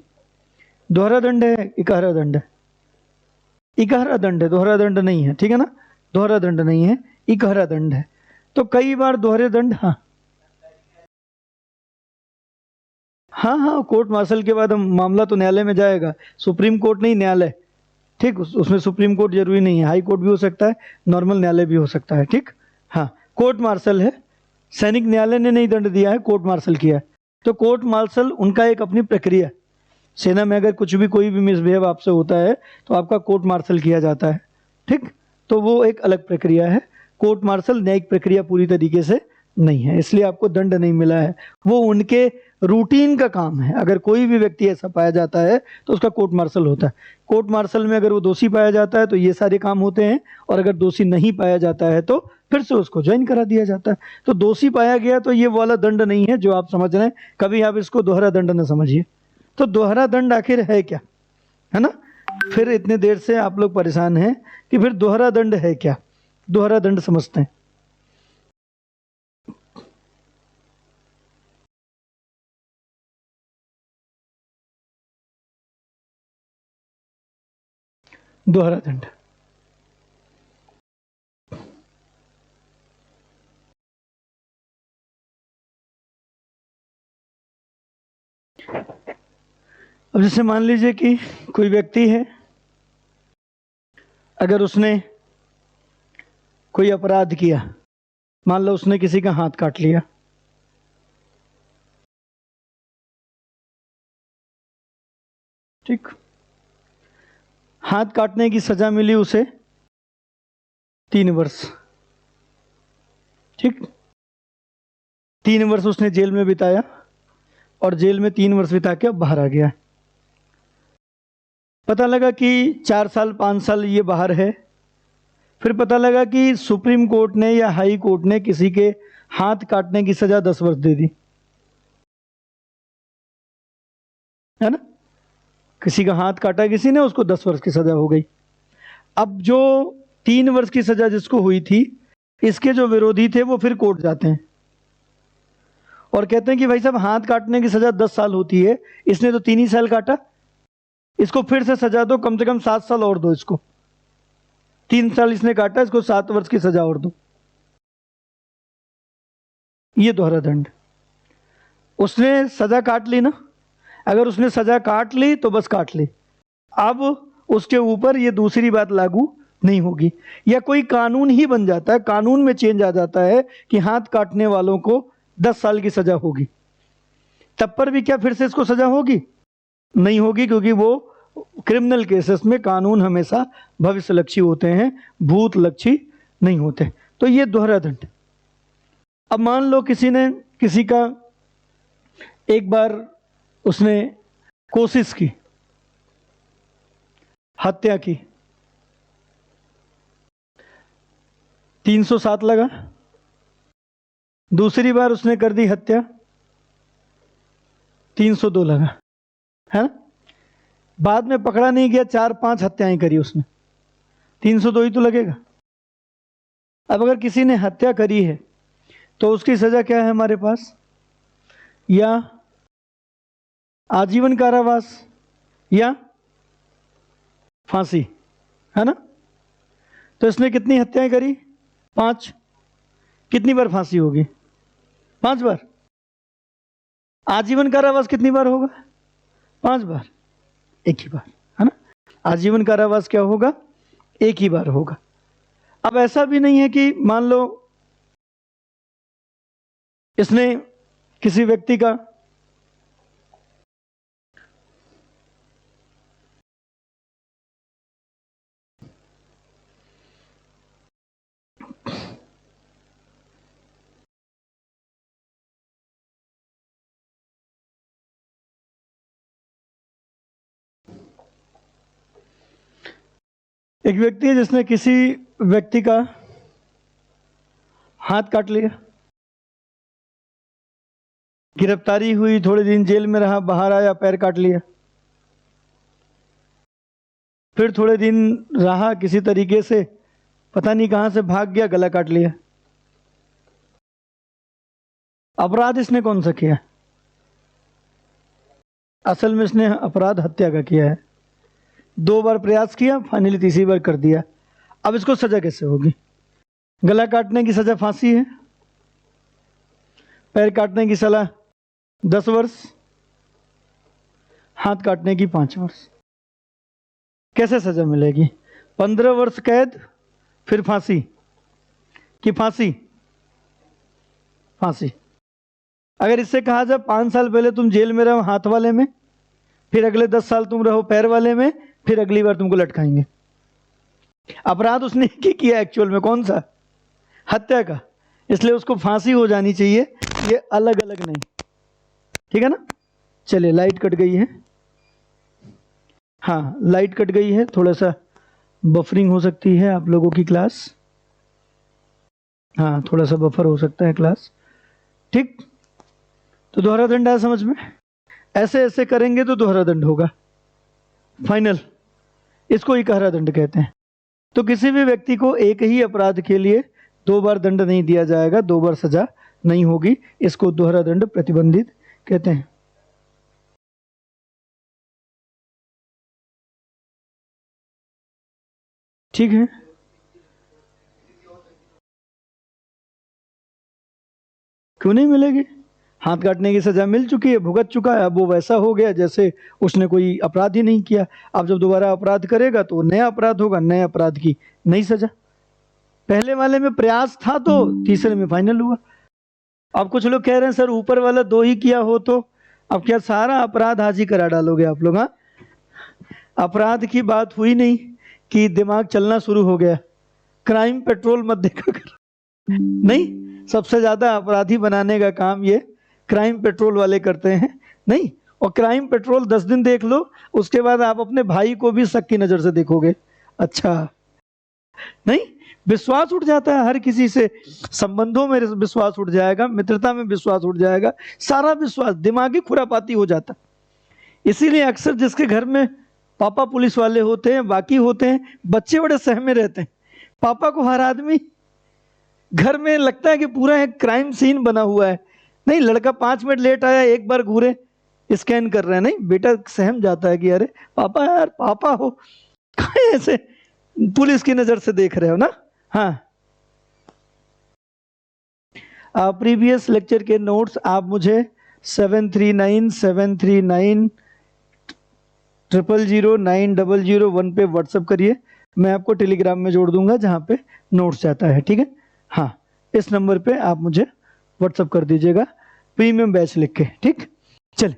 S1: दोहरा दंड है, इकहरा दंड है, इकहरा दंड है, दोहरा दंड नहीं है, ठीक है ना। दोहरा दंड नहीं है, इकहरा दंड है। तो कई बार दोहरे दंड, हाँ, कोर्ट मार्शल के बाद हम मामला तो न्यायालय में जाएगा, सुप्रीम कोर्ट नहीं, न्यायालय, ठीक। उसमें सुप्रीम कोर्ट जरूरी नहीं है, हाई कोर्ट भी हो सकता है, नॉर्मल न्यायालय भी हो सकता है, ठीक। हाँ, कोर्ट मार्शल है, सैनिक न्यायालय ने नहीं दंड दिया है, कोर्ट मार्शल किया है। तो कोर्ट मार्शल उनका एक अपनी प्रक्रिया। सेना में अगर कुछ भी कोई भी मिसबिहेव आपसे होता है तो आपका कोर्ट मार्शल किया जाता है, ठीक। तो वो एक अलग प्रक्रिया है। कोर्ट मार्शल न्यायिक प्रक्रिया पूरी तरीके से नहीं है, इसलिए आपको दंड नहीं मिला है। वो उनके रूटीन का काम है। अगर कोई भी व्यक्ति ऐसा पाया जाता है तो उसका कोर्ट मार्शल होता है। कोर्ट मार्शल में अगर वो दोषी पाया जाता है तो ये सारे काम होते हैं, और अगर दोषी नहीं पाया जाता है तो फिर से उसको ज्वाइन करा दिया जाता है। तो दोषी पाया गया तो ये वाला दंड नहीं है जो आप समझ रहे हैं, कभी आप इसको दोहरा दंड न समझिए। तो दोहरा दंड आखिर है क्या, है ना। फिर इतने देर से आप लोग परेशान हैं कि फिर दोहरा दंड है क्या। दोहरा दंड समझते हैं। दोहरा दंड, अब जैसे मान लीजिए कि कोई व्यक्ति है, अगर उसने कोई अपराध किया, मान लो उसने किसी का हाथ काट लिया, ठीक। हाथ काटने की सजा मिली उसे 3 वर्ष। ठीक, 3 वर्ष उसने जेल में बिताया और जेल में 3 वर्ष बिता के अब बाहर आ गया। पता लगा कि 4 साल 5 साल ये बाहर है। फिर पता लगा कि सुप्रीम कोर्ट ने या हाई कोर्ट ने किसी के हाथ काटने की सजा 10 वर्ष दे दी, है ना। किसी का हाथ काटा किसी ने, उसको 10 वर्ष की सजा हो गई। अब जो 3 वर्ष की सजा जिसको हुई थी, इसके जो विरोधी थे वो फिर कोर्ट जाते हैं और कहते हैं कि भाई साहब हाथ काटने की सजा 10 साल होती है, इसने तो 3 ही साल काटा, इसको फिर से सजा दो, कम से कम 7 साल और दो इसको। 3 साल इसने काटा, इसको 7 वर्ष की सजा और दो। ये दोहरा दंड। उसने सजा काट ली ना, अगर उसने सजा काट ली तो बस काट ली, अब उसके ऊपर ये दूसरी बात लागू नहीं होगी। या कोई कानून ही बन जाता है, कानून में चेंज आ जाता है कि हाथ काटने वालों को 10 साल की सजा होगी, तब पर भी क्या फिर से इसको सजा होगी? नहीं होगी, क्योंकि वो क्रिमिनल केसेस में कानून हमेशा भविष्यलक्षी होते हैं, भूतलक्षी नहीं होते। तो ये दोहरा दंड। अब मान लो किसी ने किसी का एक बार उसने कोशिश की, हत्या की, 307 लगा। दूसरी बार उसने कर दी हत्या, 302 लगा, है ना। बाद में पकड़ा नहीं गया, 4-5 हत्याएं करी उसने, 302 ही तो लगेगा। अब अगर किसी ने हत्या करी है तो उसकी सजा क्या है हमारे पास? या आजीवन कारावास या फांसी, है ना। तो इसने कितनी हत्याएं करी? 5। कितनी बार फांसी होगी? 5 बार। आजीवन कारावास कितनी बार होगा? 5 बार। एक ही बार, है ना। आजीवन कारावास क्या होगा? एक ही बार होगा। अब ऐसा भी नहीं है कि मान लो इसने किसी व्यक्ति का एक व्यक्ति है जिसने किसी व्यक्ति का हाथ काट लिया, गिरफ्तारी हुई, थोड़े दिन जेल में रहा, बाहर आया, पैर काट लिया, फिर थोड़े दिन रहा, किसी तरीके से पता नहीं कहां से भाग गया, गला काट लिया। अपराध इसने कौन सा किया? असल में इसने अपराध हत्या का किया है। 2 बार प्रयास किया, फाइनली तीसरी बार कर दिया। अब इसको सजा कैसे होगी? गला काटने की सजा फांसी है, पैर काटने की सजा 10 वर्ष, हाथ काटने की 5 वर्ष। कैसे सजा मिलेगी? 15 वर्ष कैद, फिर फांसी कि फांसी? फांसी। अगर इससे कहा जाए 5 साल पहले तुम जेल में रहो हाथ वाले में, फिर अगले 10 साल तुम रहो पैर वाले में, फिर अगली बार तुमको लटकाएंगे। अपराध उसने किया एक्चुअल में कौन सा? हत्या का, इसलिए उसको फांसी हो जानी चाहिए, ये अलग अलग नहीं। ठीक है ना। चलिए, लाइट कट गई है। हाँ, लाइट कट गई है, थोड़ा सा बफरिंग हो सकती है आप लोगों की क्लास। हाँ, थोड़ा सा बफर हो सकता है क्लास। ठीक, तो दोहरा दंड आया समझ में? ऐसे ऐसे करेंगे तो दोहरा दंड होगा फाइनल। इसको इकहरा दंड कहते हैं। तो किसी भी व्यक्ति को एक ही अपराध के लिए 2 बार दंड नहीं दिया जाएगा, 2 बार सजा नहीं होगी। इसको दोहरा दंड प्रतिबंधित कहते हैं। ठीक है। क्यों नहीं मिलेगी? हाथ काटने की सजा मिल चुकी है, भुगत चुका है, अब वो वैसा हो गया जैसे उसने कोई अपराध ही नहीं किया। अब जब दोबारा अपराध करेगा तो नया अपराध होगा, नए अपराध की नई सजा। पहले वाले में प्रयास था तो तीसरे में फाइनल हुआ। अब कुछ लोग कह रहे हैं सर ऊपर वाला 2 ही किया हो तो अब क्या सारा अपराध हाजी करा डालोगे आप लोग? हाँ, अपराध की बात हुई नहीं कि दिमाग चलना शुरू हो गया। क्राइम पेट्रोल मत देखा कर, नहीं, सबसे ज्यादा अपराधी बनाने का काम ये क्राइम पेट्रोल वाले करते हैं। नहीं, और क्राइम पेट्रोल 10 दिन देख लो, उसके बाद आप अपने भाई को भी शक की नजर से देखोगे। अच्छा, नहीं, विश्वास उठ जाता है हर किसी से, संबंधों में विश्वास उठ जाएगा, मित्रता में विश्वास उठ जाएगा, सारा विश्वास, दिमागी खुरापाती हो जाता। इसीलिए अक्सर जिसके घर में पापा पुलिस वाले होते हैं, बाकी होते हैं, बच्चे बड़े सहमे रहते हैं। पापा को हर आदमी घर में लगता है कि पूरा एक क्राइम सीन बना हुआ है। नहीं, लड़का 5 मिनट लेट आया, एक बार घूरे, स्कैन कर रहे हैं, नहीं, बेटा सहम जाता है कि अरे पापा, यार पापा हो, कहाँ ऐसे पुलिस की नजर से देख रहे हो ना। हाँ, प्रीवियस लेक्चर के नोट्स आप मुझे 739739000901 पे व्हाट्सअप करिए, मैं आपको टेलीग्राम में जोड़ दूंगा जहाँ पे नोट्स जाता है, ठीक है। हाँ, इस नंबर पे आप मुझे व्हाट्सअप कर दीजिएगा प्रीमियम बैच लिख के, ठीक। चल,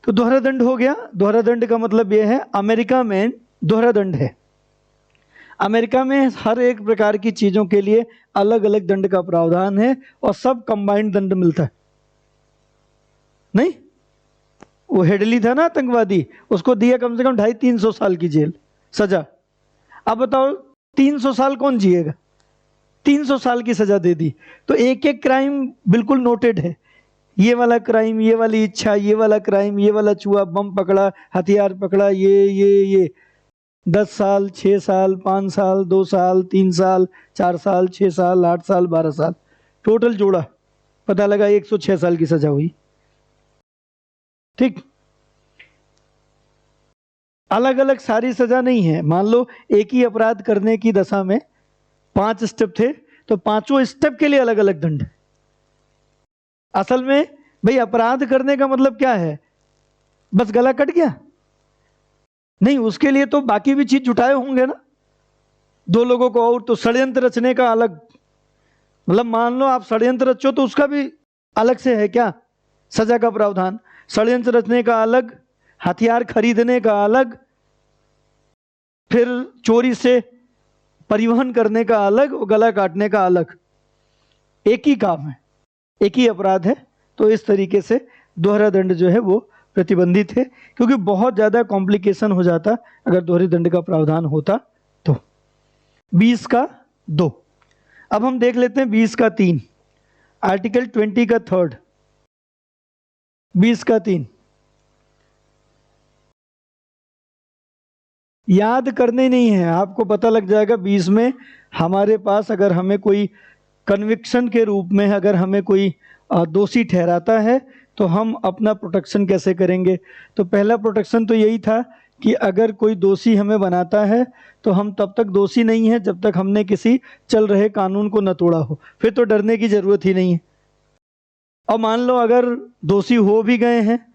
S1: तो दोहरा दंड हो गया। दोहरा दंड का मतलब यह है, अमेरिका में दोहरा दंड है। अमेरिका में हर एक प्रकार की चीजों के लिए अलग अलग दंड का प्रावधान है और सब कंबाइंड दंड मिलता है। नहीं, वो हेडली था ना आतंकवादी, उसको दिया कम से कम 250-300 साल की जेल सजा। अब बताओ 300 साल कौन जिएगा, 300 साल की सजा दे दी। तो एक एक क्राइम बिल्कुल नोटेड है, ये वाला क्राइम, ये वाली इच्छा, ये वाला क्राइम, ये वाला चूहा, बम पकड़ा, हथियार पकड़ा, ये 10 साल, 6 साल, 5 साल, 2 साल, 3 साल, 4 साल, 6 साल, 8 साल, 12 साल, टोटल जोड़ा, पता लगा 106 साल की सजा हुई, ठीक। अलग अलग सारी सजा नहीं है। मान लो एक ही अपराध करने की दशा में 5 स्टेप थे, तो 5 स्टेप के लिए अलग अलग दंड। असल में भाई अपराध करने का मतलब क्या है, बस गला कट गया? नहीं, उसके लिए तो बाकी भी चीज जुटाए होंगे ना, 2 लोगों को और, तो षड्यंत्र रचने का अलग, मतलब मान लो आप षड्यंत्र रचो तो उसका भी अलग से है क्या सजा का प्रावधान। षड्यंत्र रचने का अलग, हथियार खरीदने का अलग, फिर चोरी से परिवहन करने का अलग, और गला काटने का अलग। एक ही काम है, एक ही अपराध है। तो इस तरीके से दोहरा दंड जो है वो प्रतिबंधित है, क्योंकि बहुत ज्यादा कॉम्प्लिकेशन हो जाता अगर दोहरे दंड का प्रावधान होता तो। 20 का 2। अब हम देख लेते हैं 20 का 3, आर्टिकल 20 का 3, 20 का 3। याद करने नहीं है, आपको पता लग जाएगा 20 में हमारे पास अगर हमें कोई कन्विक्शन के रूप में अगर हमें कोई दोषी ठहराता है तो हम अपना प्रोटेक्शन कैसे करेंगे। तो पहला प्रोटेक्शन तो यही था कि अगर कोई दोषी हमें बनाता है तो हम तब तक दोषी नहीं है जब तक हमने किसी चल रहे कानून को न तोड़ा हो, फिर तो डरने की जरूरत ही नहीं है। और मान लो अगर दोषी हो भी गए हैं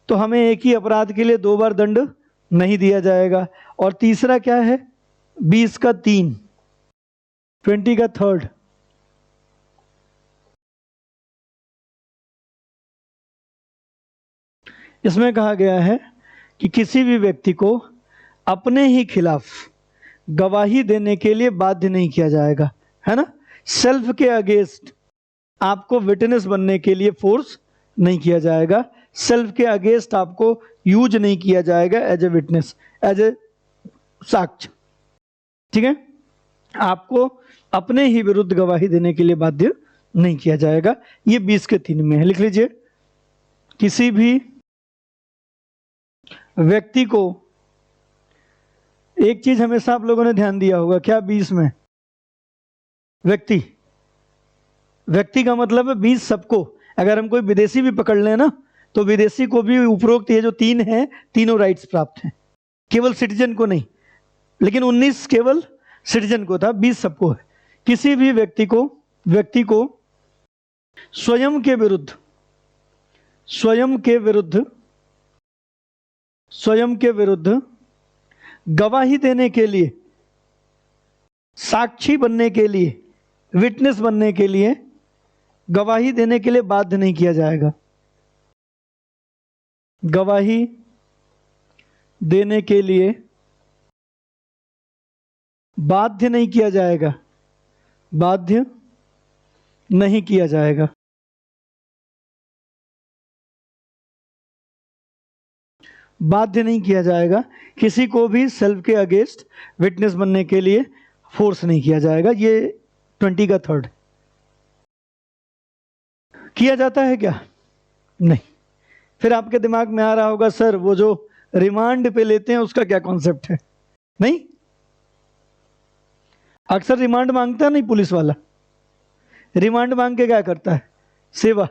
S1: तो हमें एक ही अपराध के लिए 2 बार दंड नहीं दिया जाएगा। और तीसरा क्या है, 20 का 3, 20 का 3, इसमें कहा गया है कि किसी भी व्यक्ति को अपने ही खिलाफ गवाही देने के लिए बाध्य नहीं किया जाएगा, है ना। सेल्फ के अगेंस्ट आपको विटनेस बनने के लिए फोर्स नहीं किया जाएगा, सेल्फ के अगेंस्ट आपको यूज नहीं किया जाएगा as a witness, as a साक्ष्य, ठीक है। आपको अपने ही विरुद्ध गवाही देने के लिए बाध्य नहीं किया जाएगा। ये 20 के 3 में है, लिख लीजिए। किसी भी व्यक्ति को, एक चीज हमेशा आप लोगों ने ध्यान दिया होगा, क्या 20 में व्यक्ति, व्यक्ति का मतलब है 20 सबको। अगर हम कोई विदेशी भी पकड़ लें ना तो विदेशी को भी उपरोक्त ये जो 3 हैं तीनों राइट्स प्राप्त हैं, केवल सिटीजन को नहीं। लेकिन 19 केवल सिटीजन को था, 20 सबको है। किसी भी व्यक्ति को स्वयं के विरुद्ध गवाही देने के लिए, साक्षी बनने के लिए, विटनेस बनने के लिए, गवाही देने के लिए बाध्य नहीं किया जाएगा। गवाही देने के लिए बाध्य नहीं किया जाएगा, बाध्य नहीं किया जाएगा। बाध्य नहीं किया जाएगा, किसी को भी सेल्फ के अगेंस्ट विटनेस बनने के लिए फोर्स नहीं किया जाएगा। ये 20 का थर्ड। किया जाता है क्या? नहीं। फिर आपके दिमाग में आ रहा होगा सर वो जो रिमांड पे लेते हैं उसका क्या कॉन्सेप्ट है? नहीं, अक्सर रिमांड मांगता नहीं पुलिस वाला। रिमांड मांग के क्या करता है? सेवा,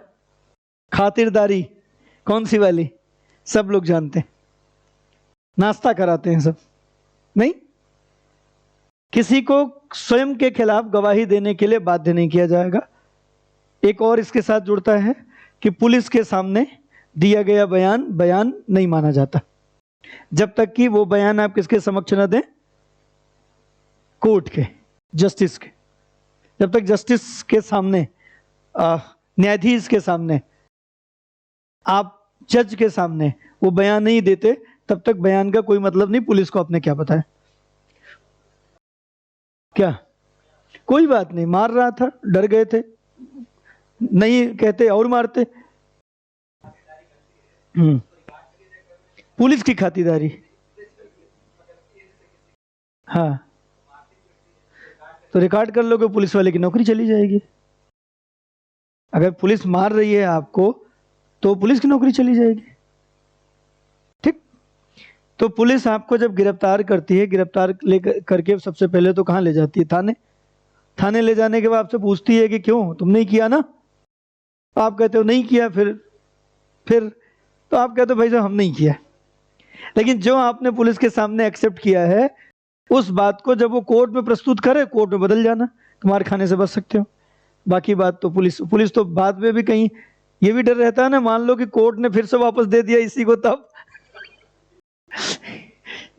S1: खातिरदारी। कौन सी वाली? सब लोग जानते हैं, नाश्ता कराते हैं सब। नहीं, किसी को स्वयं के खिलाफ गवाही देने के लिए बाध्य नहीं किया जाएगा। एक और इसके साथ जुड़ता है कि पुलिस के सामने दिया गया बयान नहीं माना जाता जब तक कि वो बयान आप किसके समक्ष न दें? कोर्ट के, जस्टिस के। जब तक जस्टिस के सामने, न्यायाधीश के सामने, आप जज के सामने वो बयान नहीं देते तब तक बयान का कोई मतलब नहीं। पुलिस को आपने क्या बताया? क्या? कोई बात नहीं, मार रहा था, डर गए थे, नहीं कहते और मारते। पुलिस की खातिरदारी। हाँ, तो रिकॉर्ड कर लोगे, पुलिस वाले की नौकरी चली जाएगी। अगर पुलिस मार रही है आपको तो पुलिस की नौकरी चली जाएगी। ठीक? तो पुलिस आपको जब गिरफ्तार करती है, गिरफ्तार ले करके सबसे पहले तो कहाँ ले जाती है? थाने। थाने ले जाने के बाद आपसे पूछती है कि क्यों, तुमने ही किया ना? आप कहते हो नहीं किया। फिर तो आप कहते हो भाई साहब हम नहीं किया। लेकिन जो आपने पुलिस के सामने एक्सेप्ट किया है उस बात को जब वो कोर्ट में प्रस्तुत करे, कोर्ट में बदल जाना, तुम्हारे खाने से बच सकते हो। बाकी बात तो पुलिस तो बाद में भी कहीं ये भी डर रहता है ना, मान लो कि कोर्ट ने फिर से वापस दे दिया इसी को, तब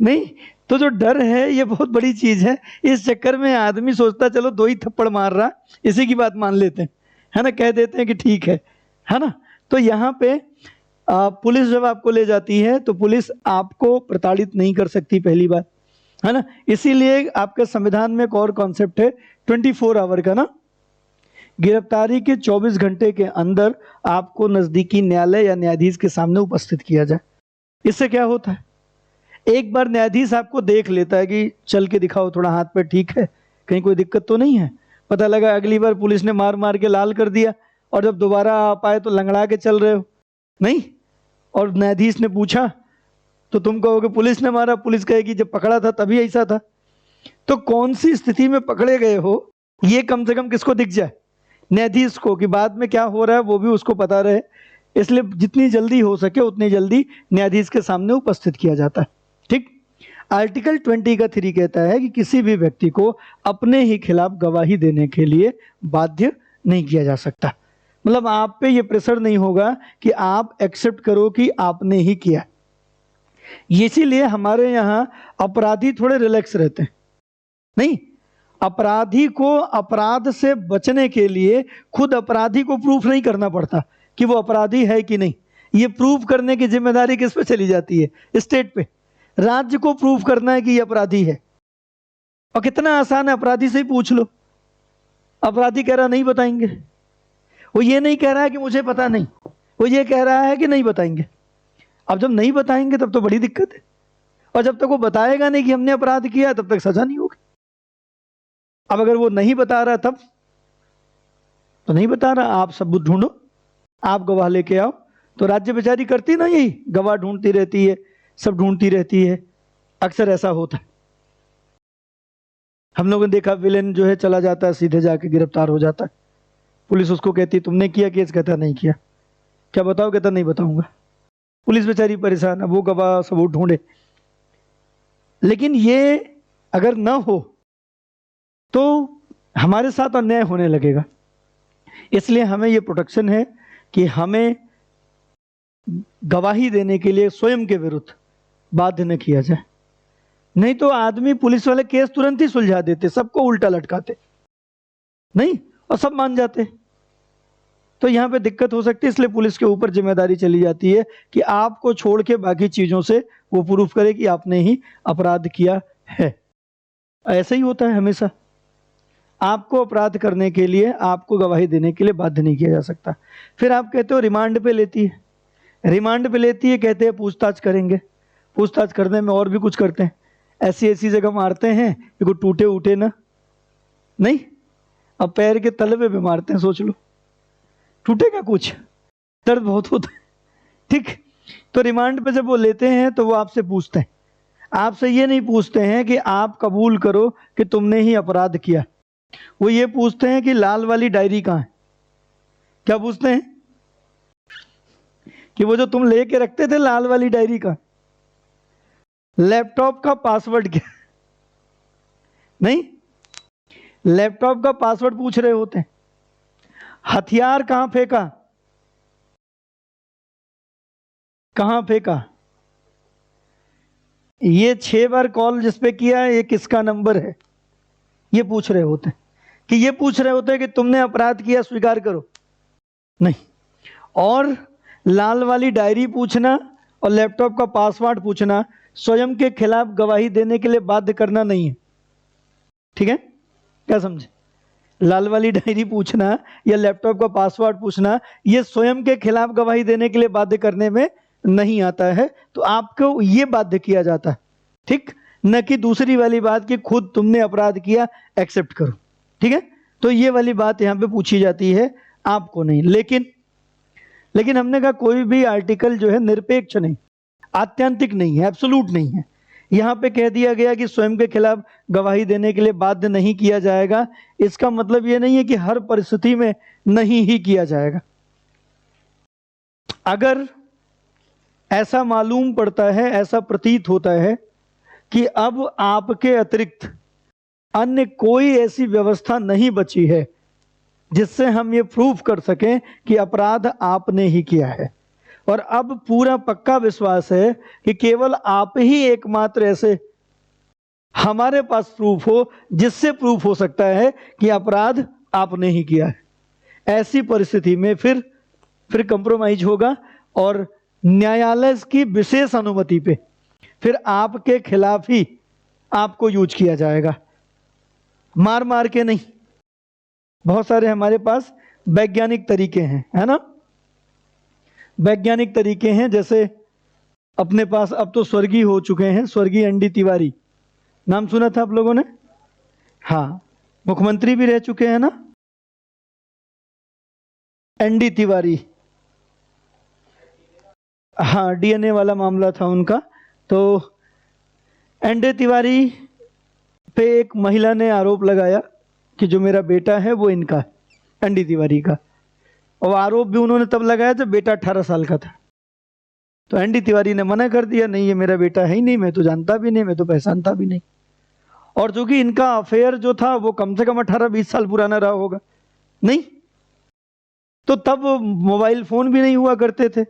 S1: नहीं। तो जो डर है ये बहुत बड़ी चीज है। इस चक्कर में आदमी सोचता चलो 2 ही थप्पड़ मार रहा, इसी की बात मान लेते हैं, है ना, कह देते हैं कि ठीक है ना। तो यहाँ पे पुलिस जब आपको ले जाती है तो पुलिस आपको प्रताड़ित नहीं कर सकती, पहली बात, है ना। इसीलिए आपके संविधान में एक और कॉन्सेप्ट है 24 आवर का ना। गिरफ्तारी के 24 घंटे के अंदर आपको नजदीकी न्यायालय या न्यायाधीश के सामने उपस्थित किया जाए। इससे क्या होता है? एक बार न्यायाधीश आपको देख लेता है कि चल के दिखाओ थोड़ा, हाथ पे ठीक है, कहीं कोई दिक्कत तो नहीं है। पता लगा अगली बार पुलिस ने मार मार के लाल कर दिया और जब दोबारा आप आए तो लंगड़ा के चल रहे हो, नहीं, और न्यायाधीश ने पूछा तो तुम कहोगे पुलिस ने मारा, पुलिस कहेगी जब पकड़ा था तभी ऐसा था। तो कौन सी स्थिति में पकड़े गए हो ये कम से कम किसको दिख जाए? न्यायाधीश को, कि बाद में क्या हो रहा है वो भी उसको पता रहे। इसलिए जितनी जल्दी हो सके उतनी जल्दी न्यायाधीश के सामने उपस्थित किया जाता है। ठीक? आर्टिकल 20 का 3 कहता है कि किसी भी व्यक्ति को अपने ही खिलाफ गवाही देने के लिए बाध्य नहीं किया जा सकता। मतलब आप पे ये प्रेशर नहीं होगा कि आप एक्सेप्ट करो कि आपने ही किया। इसीलिए हमारे यहाँ अपराधी थोड़े रिलैक्स रहते हैं। नहीं, अपराधी को अपराध से बचने के लिए खुद अपराधी को प्रूफ नहीं करना पड़ता कि वो अपराधी है कि नहीं। ये प्रूफ करने की जिम्मेदारी किस पे चली जाती है? स्टेट पे। राज्य को प्रूफ करना है कि ये अपराधी है। और कितना आसान है, अपराधी से ही पूछ लो। अपराधी कह रहा नहीं बताएंगे, वो ये नहीं कह रहा है कि मुझे पता नहीं, वो ये कह रहा है कि नहीं बताएंगे। अब जब नहीं बताएंगे तब तो बड़ी दिक्कत है, और जब तक वो बताएगा नहीं कि हमने अपराध किया तब तक सजा नहीं होगी। अब अगर वो नहीं बता रहा तब तो नहीं बता रहा, आप सबूत ढूंढो, आप गवाह लेके आओ। तो राज्य बेचारी करती ना यही, गवाह ढूंढती रहती है, सब ढूंढती रहती है। अक्सर ऐसा होता है, हम लोगों ने देखा विलेन जो है चला जाता है, सीधे जाके गिरफ्तार हो जाता है। पुलिस उसको कहती तुमने किया केस, कहता नहीं किया। क्या बताओ? कहता नहीं बताऊंगा। पुलिस बेचारी परेशान है, वो गवाह सबूत ढूंढे। लेकिन ये अगर ना हो तो हमारे साथ अन्याय होने लगेगा। इसलिए हमें ये प्रोटेक्शन है कि हमें गवाही देने के लिए स्वयं के विरुद्ध बाध्य न किया जाए। नहीं तो आदमी, पुलिस वाले केस तुरंत ही सुलझा देते, सबको उल्टा लटकाते, नहीं, और सब मान जाते। तो यहाँ पे दिक्कत हो सकती है। इसलिए पुलिस के ऊपर जिम्मेदारी चली जाती है कि आपको छोड़ के बाकी चीजों से वो प्रूफ करे कि आपने ही अपराध किया है। ऐसा ही होता है हमेशा। आपको अपराध करने के लिए, आपको गवाही देने के लिए बाध्य नहीं किया जा सकता। फिर आप कहते हो रिमांड पे लेती है, रिमांड पे लेती है, कहते हैं पूछताछ करेंगे। पूछताछ करने में और भी कुछ करते हैं, ऐसी ऐसी जगह मारते हैं कि कोई टूटे उठे ना, नहीं, अब पैर के तलवे पे मारते हैं, सोच लो टूटेगा कुछ, दर्द बहुत होता है। ठीक, तो रिमांड पे जब वो लेते हैं तो वो आपसे पूछते हैं, आपसे ये नहीं पूछते हैं कि आप कबूल करो कि तुमने ही अपराध किया, वो ये पूछते हैं कि लाल वाली डायरी कहाँ है। क्या पूछते हैं? कि वो जो तुम लेके रखते थे लाल वाली डायरी का, लैपटॉप का पासवर्ड क्या? नहीं, लैपटॉप का पासवर्ड पूछ रहे होते हैं। हथियार कहां फेंका, कहां फेंका, ये 6 बार कॉल जिसपे किया है ये किसका नंबर है, ये पूछ रहे होते हैं। कि ये पूछ रहे होते हैं कि तुमने अपराध किया, स्वीकार करो, नहीं। और लाल वाली डायरी पूछना और लैपटॉप का पासवर्ड पूछना स्वयं के खिलाफ गवाही देने के लिए बाध्य करना नहीं है। ठीक है, क्या समझे? लाल वाली डायरी पूछना या लैपटॉप का पासवर्ड पूछना ये स्वयं के खिलाफ गवाही देने के लिए बाध्य करने में नहीं आता है, तो आपको ये बाध्य किया जाता है। ठीक, न कि दूसरी वाली बात कि खुद तुमने अपराध किया, एक्सेप्ट करो। ठीक है, तो ये वाली बात यहाँ पे पूछी जाती है, आपको नहीं। लेकिन हमने कहा कोई भी आर्टिकल जो है निरपेक्ष नहीं, आत्यंतिक नहीं है, एब्सोल्यूट नहीं है। यहाँ पे कह दिया गया कि स्वयं के खिलाफ गवाही देने के लिए बाध्य नहीं किया जाएगा, इसका मतलब ये नहीं है कि हर परिस्थिति में नहीं ही किया जाएगा। अगर ऐसा मालूम पड़ता है, ऐसा प्रतीत होता है कि अब आपके अतिरिक्त अन्य कोई ऐसी व्यवस्था नहीं बची है जिससे हम ये प्रूफ कर सकें कि अपराध आपने ही किया है, और अब पूरा पक्का विश्वास है कि केवल आप ही एकमात्र ऐसे हमारे पास प्रूफ हो जिससे प्रूफ हो सकता है कि अपराध आपने ही किया है, ऐसी परिस्थिति में फिर कंप्रोमाइज होगा और न्यायालय की विशेष अनुमति पे फिर आपके खिलाफ ही आपको यूज किया जाएगा, मार मार के नहीं। बहुत सारे हमारे पास वैज्ञानिक तरीके हैं, है ना, वैज्ञानिक तरीके हैं। जैसे अपने पास अब तो स्वर्गीय हो चुके हैं, स्वर्गीय एनडी तिवारी, नाम सुना था आप लोगों ने? हाँ, मुख्यमंत्री भी रह चुके हैं ना, एनडी तिवारी। हाँ, डीएनए वाला मामला था उनका। तो एनडी तिवारी पे एक महिला ने आरोप लगाया कि जो मेरा बेटा है वो इनका, एनडी तिवारी का, और आरोप भी उन्होंने तब लगाया जब बेटा 18 साल का था। तो एनडी तिवारी ने मना कर दिया, नहीं ये मेरा बेटा है ही नहीं, मैं तो जानता भी नहीं, मैं तो पहचानता भी नहीं। और चूंकि इनका अफेयर जो था वो कम से कम 18-20 साल पुराना रहा होगा, नहीं तो तब मोबाइल फोन भी नहीं हुआ करते थे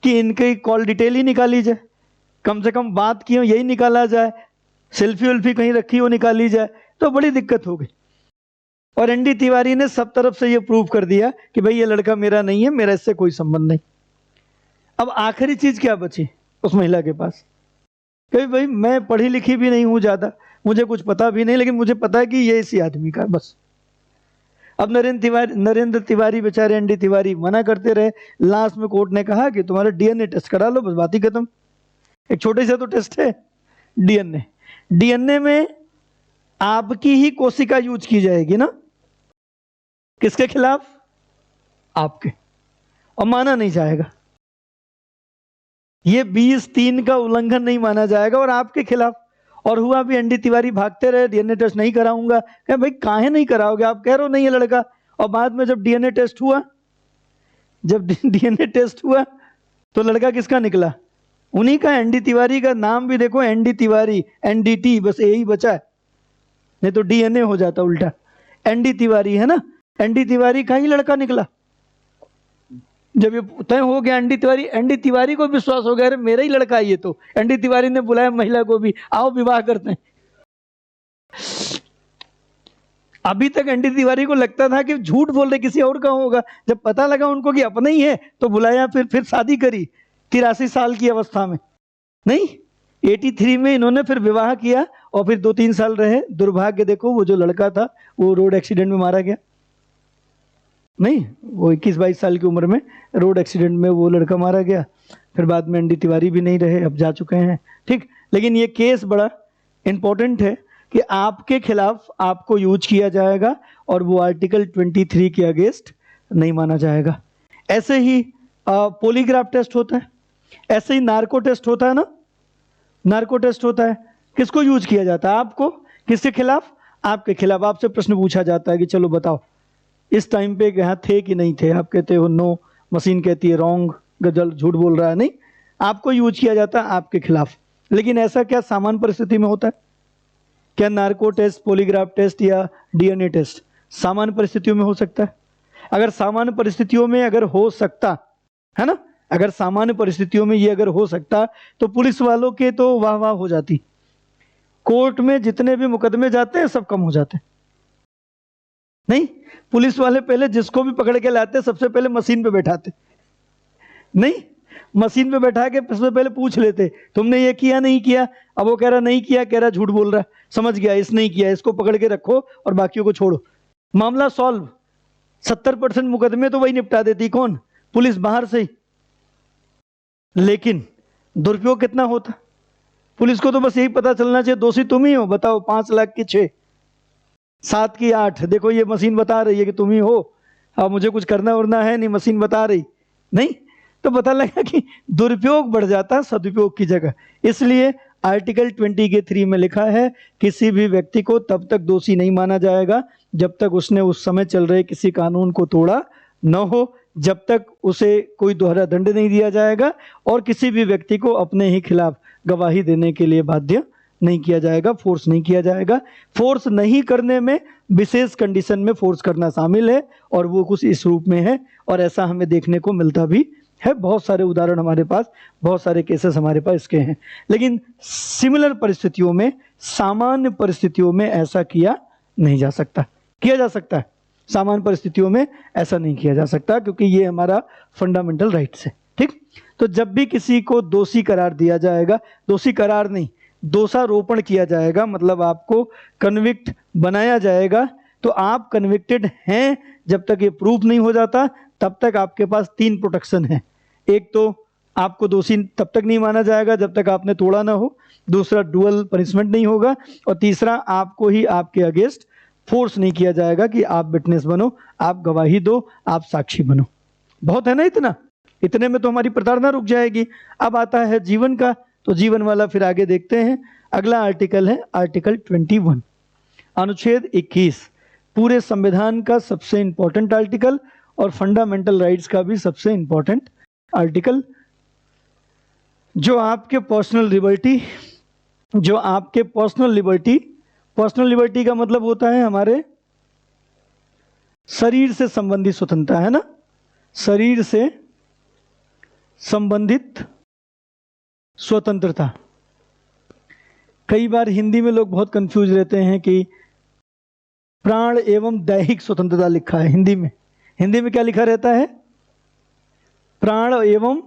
S1: कि इनकी कॉल डिटेल ही निकाली जाए, कम से कम बात की हो यही निकाला जाए, सेल्फी वेल्फी कहीं रखी हो निकाली जाए, तो बड़ी दिक्कत हो गई। और एनडी तिवारी ने सब तरफ से ये प्रूव कर दिया कि भाई ये लड़का मेरा नहीं है, मेरा इससे कोई संबंध नहीं। अब आखिरी चीज क्या बची उस महिला के पास? कि भाई मैं पढ़ी लिखी भी नहीं हूं ज्यादा, मुझे कुछ पता भी नहीं, लेकिन मुझे पता है कि ये इसी आदमी का, बस। अब नरेंद्र तिवारी बेचारे एनडी तिवारी मना करते रहे। लास्ट में कोर्ट ने कहा कि तुम्हारा डीएनए टेस्ट करा लो, बस बात ही खत्म। एक छोटे से तो टेस्ट है डीएनए, डीएनए में आपकी ही कोशिका यूज की जाएगी ना, किसके खिलाफ? आपके, और माना नहीं जाएगा, ये 20(3) का उल्लंघन नहीं माना जाएगा, और आपके खिलाफ। और हुआ भी, एनडी तिवारी भागते रहे, डीएनए टेस्ट नहीं कराऊंगा। कहे भाई काहे नहीं कराओगे, आप कह रहे हो नहीं है लड़का, और बाद में जब डीएनए टेस्ट हुआ, तो लड़का किसका निकला? उन्हीं का, एनडी तिवारी का। नाम भी देखो, एनडी तिवारी, एनडीटी, बस यही बचा है, नहीं तो डीएनए हो जाता उल्टा। एनडी तिवारी है ना, एनडी तिवारी का ही लड़का निकला। जब ये तय हो गया एनडी तिवारी को विश्वास हो गया, अरे मेरा ही लड़का है ये तो। एनडी तिवारी ने बुलाया महिला को भी, आओ विवाह करते हैं। अभी तक एनडी तिवारी को लगता था कि झूठ बोल रहे, किसी और का होगा। जब पता लगा उनको कि अपना ही है, तो बुलाया, फिर शादी करी 83 साल की अवस्था में। नहीं, 83 में इन्होंने फिर विवाह किया और फिर 2-3 साल रहे। दुर्भाग्य देखो, वो जो लड़का था वो रोड एक्सीडेंट में मारा गया। नहीं, वो 21-22 साल की उम्र में रोड एक्सीडेंट में वो लड़का मारा गया। फिर बाद में एनडी तिवारी भी नहीं रहे, अब जा चुके हैं। ठीक, लेकिन ये केस बड़ा इंपॉर्टेंट है कि आपके खिलाफ आपको यूज किया जाएगा और वो आर्टिकल 23 के अगेंस्ट नहीं माना जाएगा। ऐसे ही पॉलीग्राफ टेस्ट होता है, ऐसे ही नार्को टेस्ट होता है ना, नार्को टेस्ट होता है। किसको यूज किया जाता है? आपको। किसके खिलाफ? आपके खिलाफ। आपसे प्रश्न पूछा जाता है कि चलो बताओ इस टाइम पे यहाँ थे कि नहीं थे। आप कहते हो नो, मशीन कहती है रॉन्ग, गजल झूठ बोल रहा है। नहीं, आपको यूज किया जाता है आपके खिलाफ। लेकिन ऐसा क्या सामान्य परिस्थिति में होता है? क्या नार्को टेस्ट, पॉलीग्राफ टेस्ट या डीएनए टेस्ट सामान्य परिस्थितियों में हो सकता है? अगर सामान्य परिस्थितियों में अगर हो सकता है ना, अगर सामान्य परिस्थितियों में ये अगर हो सकता तो पुलिस वालों के तो वाह वाह हो जाती। कोर्ट में जितने भी मुकदमे जाते हैं सब कम हो जाते। नहीं, पुलिस वाले पहले जिसको भी पकड़ के लाते सबसे पहले मशीन पे बैठाते। नहीं, मशीन पे बैठा के सबसे पहले पूछ लेते तुमने ये किया नहीं किया। अब वो कह रहा नहीं किया, कह रहा झूठ बोल रहा, समझ गया इस नहीं किया, इसको पकड़ के रखो और बाकियों को छोड़ो, मामला सॉल्व। 70% मुकदमे तो वही निपटा देती। कौन? पुलिस बाहर से ही। लेकिन दुरुपयोग कितना होता? पुलिस को तो बस यही पता चलना चाहिए दोषी तुम ही हो, बताओ 5 लाख की 6, 7 की 8, देखो ये मशीन बता रही है कि तुम ही हो, अब मुझे कुछ करना वरना है नहीं, मशीन बता रही। नहीं, तो पता लगा कि दुरुपयोग बढ़ जाता है सदुपयोग की जगह। इसलिए आर्टिकल 23 में लिखा है किसी भी व्यक्ति को तब तक दोषी नहीं माना जाएगा जब तक उसने उस समय चल रहे किसी कानून को तोड़ा न हो, जब तक उसे कोई दोहरा दंड नहीं दिया जाएगा और किसी भी व्यक्ति को अपने ही खिलाफ गवाही देने के लिए बाध्य नहीं किया जाएगा, फोर्स नहीं किया जाएगा। फोर्स नहीं करने में विशेष कंडीशन में फोर्स करना शामिल है और वो कुछ इस रूप में है और ऐसा हमें देखने को मिलता भी है। बहुत सारे उदाहरण हमारे पास, बहुत सारे केसेस हमारे पास इसके हैं। लेकिन सिमिलर परिस्थितियों में, सामान्य परिस्थितियों में ऐसा किया नहीं जा सकता। किया जा सकता है, सामान्य परिस्थितियों में ऐसा नहीं किया जा सकता क्योंकि ये हमारा फंडामेंटल राइट्स है। ठीक, तो जब भी किसी को दोषी करार दिया जाएगा, दोषी करार नहीं, दोषारोपण किया जाएगा, मतलब आपको कन्विक्ट बनाया जाएगा, तो आप कन्विक्टेड हैं जब तक ये प्रूफ नहीं हो जाता तब तक आपके पास 3 प्रोटेक्शन है। एक तो आपको दोषी तब तक नहीं माना जाएगा जब तक आपने तोड़ा ना हो, दूसरा डुअल पनिशमेंट नहीं होगा और तीसरा आपको ही आपके अगेंस्ट फोर्स नहीं किया जाएगा कि आप विटनेस बनो, आप गवाही दो, आप साक्षी बनो। बहुत है ना इतना, इतने में तो हमारी प्रताड़ना रुक जाएगी। अब आता है जीवन का, तो जीवन वाला फिर आगे देखते हैं। अगला आर्टिकल है आर्टिकल 21, अनुच्छेद 21, पूरे संविधान का सबसे इंपॉर्टेंट आर्टिकल और फंडामेंटल राइट्स का भी सबसे इंपॉर्टेंट आर्टिकल, जो आपके पर्सनल लिबर्टी, जो आपके पर्सनल लिबर्टी का मतलब होता है हमारे शरीर से संबंधित स्वतंत्रता, है ना, शरीर से संबंधित स्वतंत्रता। कई बार हिंदी में लोग बहुत कंफ्यूज रहते हैं कि प्राण एवं दैहिक स्वतंत्रता लिखा है हिंदी में। हिंदी में क्या लिखा रहता है? प्राण एवं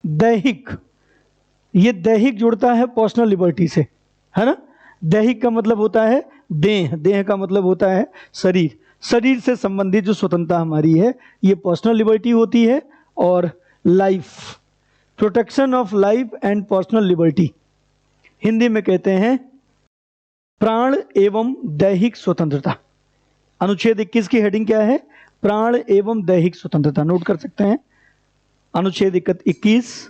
S1: दैहिक। ये दैहिक जुड़ता है पर्सनल लिबर्टी से, है ना। दैहिक का मतलब होता है देह, देह का मतलब होता है शरीर, शरीर से संबंधित जो स्वतंत्रता हमारी है ये पर्सनल लिबर्टी होती है। और life, protection of life and personal liberty, Hindi में कहते हैं प्राण एवं दैहिक स्वतंत्रता। अनुच्छेद 21 की हेडिंग क्या है? प्राण एवं दैहिक स्वतंत्रता। नोट कर सकते हैं, अनुच्छेद 21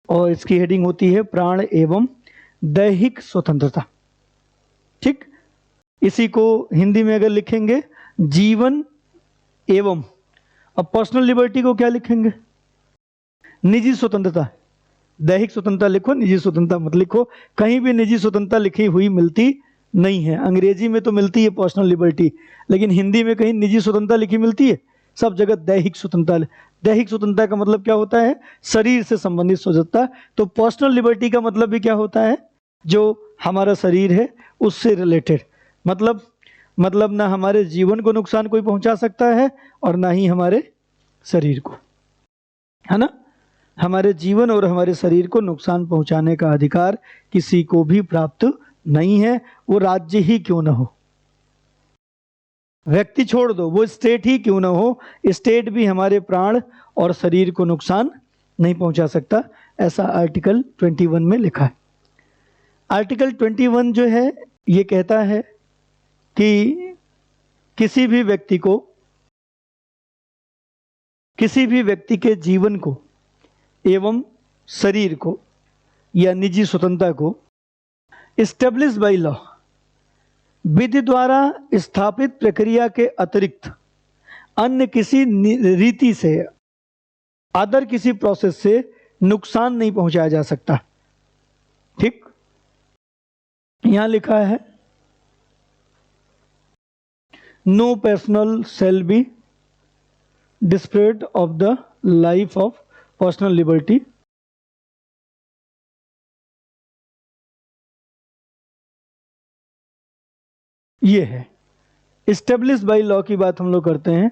S1: और इसकी हेडिंग होती है प्राण एवं दैहिक स्वतंत्रता। ठीक, इसी को हिंदी में अगर लिखेंगे जीवन एवं, अब पर्सनल लिबर्टी को क्या लिखेंगे? निजी स्वतंत्रता। दैहिक स्वतंत्रता लिखो, निजी स्वतंत्रता मत लिखो। कहीं भी निजी स्वतंत्रता लिखी हुई मिलती नहीं है। अंग्रेजी में तो मिलती है पर्सनल लिबर्टी, लेकिन हिंदी में कहीं निजी स्वतंत्रता लिखी मिलती है? सब जगह दैहिक स्वतंत्रता। दैहिक स्वतंत्रता का मतलब क्या होता है? शरीर से संबंधित स्वतंत्रता। तो पर्सनल लिबर्टी का मतलब भी क्या होता है? जो हमारा शरीर है उससे रिलेटेड, मतलब ना हमारे जीवन को नुकसान कोई पहुंचा सकता है और ना ही हमारे शरीर को, है ना। हमारे जीवन और हमारे शरीर को नुकसान पहुंचाने का अधिकार किसी को भी प्राप्त नहीं है, वो राज्य ही क्यों ना हो। व्यक्ति छोड़ दो, वो स्टेट ही क्यों ना हो, स्टेट भी हमारे प्राण और शरीर को नुकसान नहीं पहुंचा सकता, ऐसा आर्टिकल 21 में लिखा है। आर्टिकल 21 जो है ये कहता है कि किसी भी व्यक्ति के जीवन को एवं शरीर को या निजी स्वतंत्रता को एस्टेब्लिश बाय लॉ, विधि द्वारा स्थापित प्रक्रिया के अतिरिक्त अन्य किसी रीति से, अदर किसी प्रोसेस से नुकसान नहीं पहुंचाया जा सकता। ठीक, यहां लिखा है no personal shall be deprived of the life of personal liberty. ये है एस्टेब्लिश बाय लॉ की बात हम लोग करते हैं।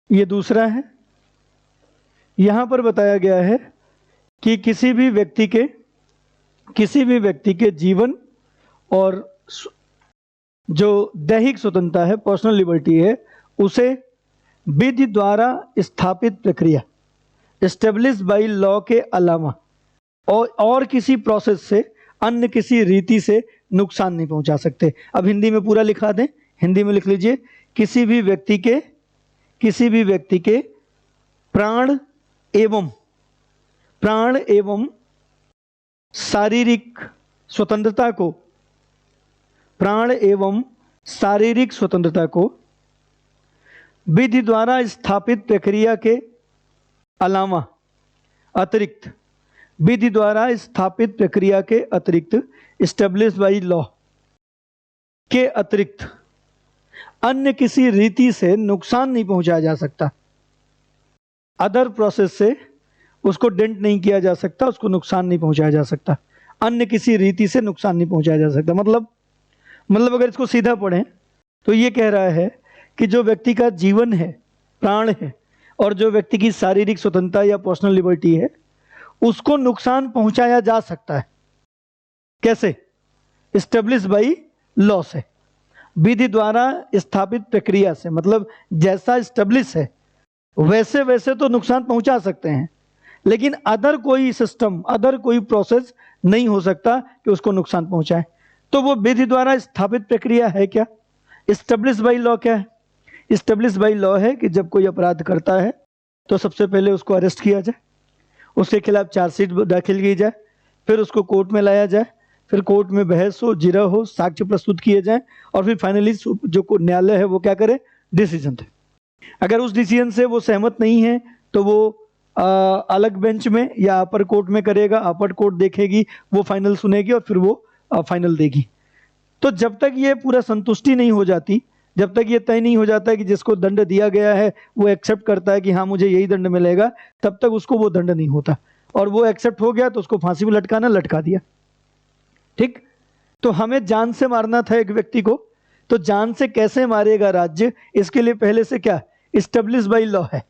S1: ये दूसरा है, यहां पर बताया गया है कि किसी भी व्यक्ति के जीवन और जो दैहिक स्वतंत्रता है, पर्सनल लिबर्टी है, उसे विधि द्वारा स्थापित प्रक्रिया एस्टेब्लिश बाय लॉ के अलावा और किसी प्रोसेस से, अन्य किसी रीति से नुकसान नहीं पहुंचा सकते। अब हिंदी में पूरा लिखा दें, हिंदी में लिख लीजिए, किसी भी व्यक्ति के प्राण एवं शारीरिक स्वतंत्रता को, प्राण एवं शारीरिक स्वतंत्रता को विधि द्वारा स्थापित प्रक्रिया के अलावा अतिरिक्त, विधि द्वारा स्थापित प्रक्रिया के अतिरिक्त, एस्टेब्लिश बाय लॉ के अतिरिक्त अन्य किसी रीति से नुकसान नहीं पहुंचाया जा सकता। अदर प्रोसेस से उसको डेंट नहीं किया जा सकता, उसको नुकसान नहीं पहुंचाया जा सकता, अन्य किसी रीति से नुकसान नहीं पहुंचाया जा सकता। मतलब अगर इसको सीधा पढ़ें तो ये कह रहा है कि जो व्यक्ति का जीवन है, प्राण है, और जो व्यक्ति की शारीरिक स्वतंत्रता या पर्सनल लिबर्टी है, उसको नुकसान पहुंचाया जा सकता है। कैसे? एस्टेब्लिश बाय लॉ से, विधि द्वारा स्थापित प्रक्रिया से। मतलब जैसा एस्टेब्लिश है वैसे तो नुकसान पहुंचा सकते हैं, लेकिन अदर कोई सिस्टम, अदर कोई प्रोसेस नहीं हो सकता कि उसको नुकसान पहुंचाए। तो वो विधि द्वारा स्थापित प्रक्रिया है क्या? एस्टेब्लिश बाय लॉ क्या है? एस्टेब्लिश बाय लॉ है कि जब कोई अपराध करता है तो सबसे पहले उसको अरेस्ट किया जाए, उसके खिलाफ चार्जशीट दाखिल की जाए, फिर उसको कोर्ट में लाया जाए, फिर कोर्ट में बहस हो, जिरह हो, साक्ष्य प्रस्तुत किए जाएं, और फिर फाइनली जो न्यायालय है वो क्या करे? डिसीजन दे। अगर उस डिसीजन से वो सहमत नहीं है तो वो अलग बेंच में या अपर कोर्ट में करेगा, अपर कोर्ट देखेगी, वो फाइनल सुनेगी और फिर वो फाइनल देगी। तो जब तक ये पूरा संतुष्टि नहीं हो जाती, जब तक ये तय नहीं हो जाता है कि जिसको दंड दिया गया है वो एक्सेप्ट करता है कि हाँ मुझे यही दंड मिलेगा, तब तक उसको वो दंड नहीं होता। और वो एक्सेप्ट हो गया तो उसको फांसी में लटकाना, लटका दिया। ठीक, तो हमें जान से मारना था एक व्यक्ति को, तो जान से कैसे मारेगा राज्य? इसके लिए पहले से क्या? एस्टेब्लिश बाय लॉ है।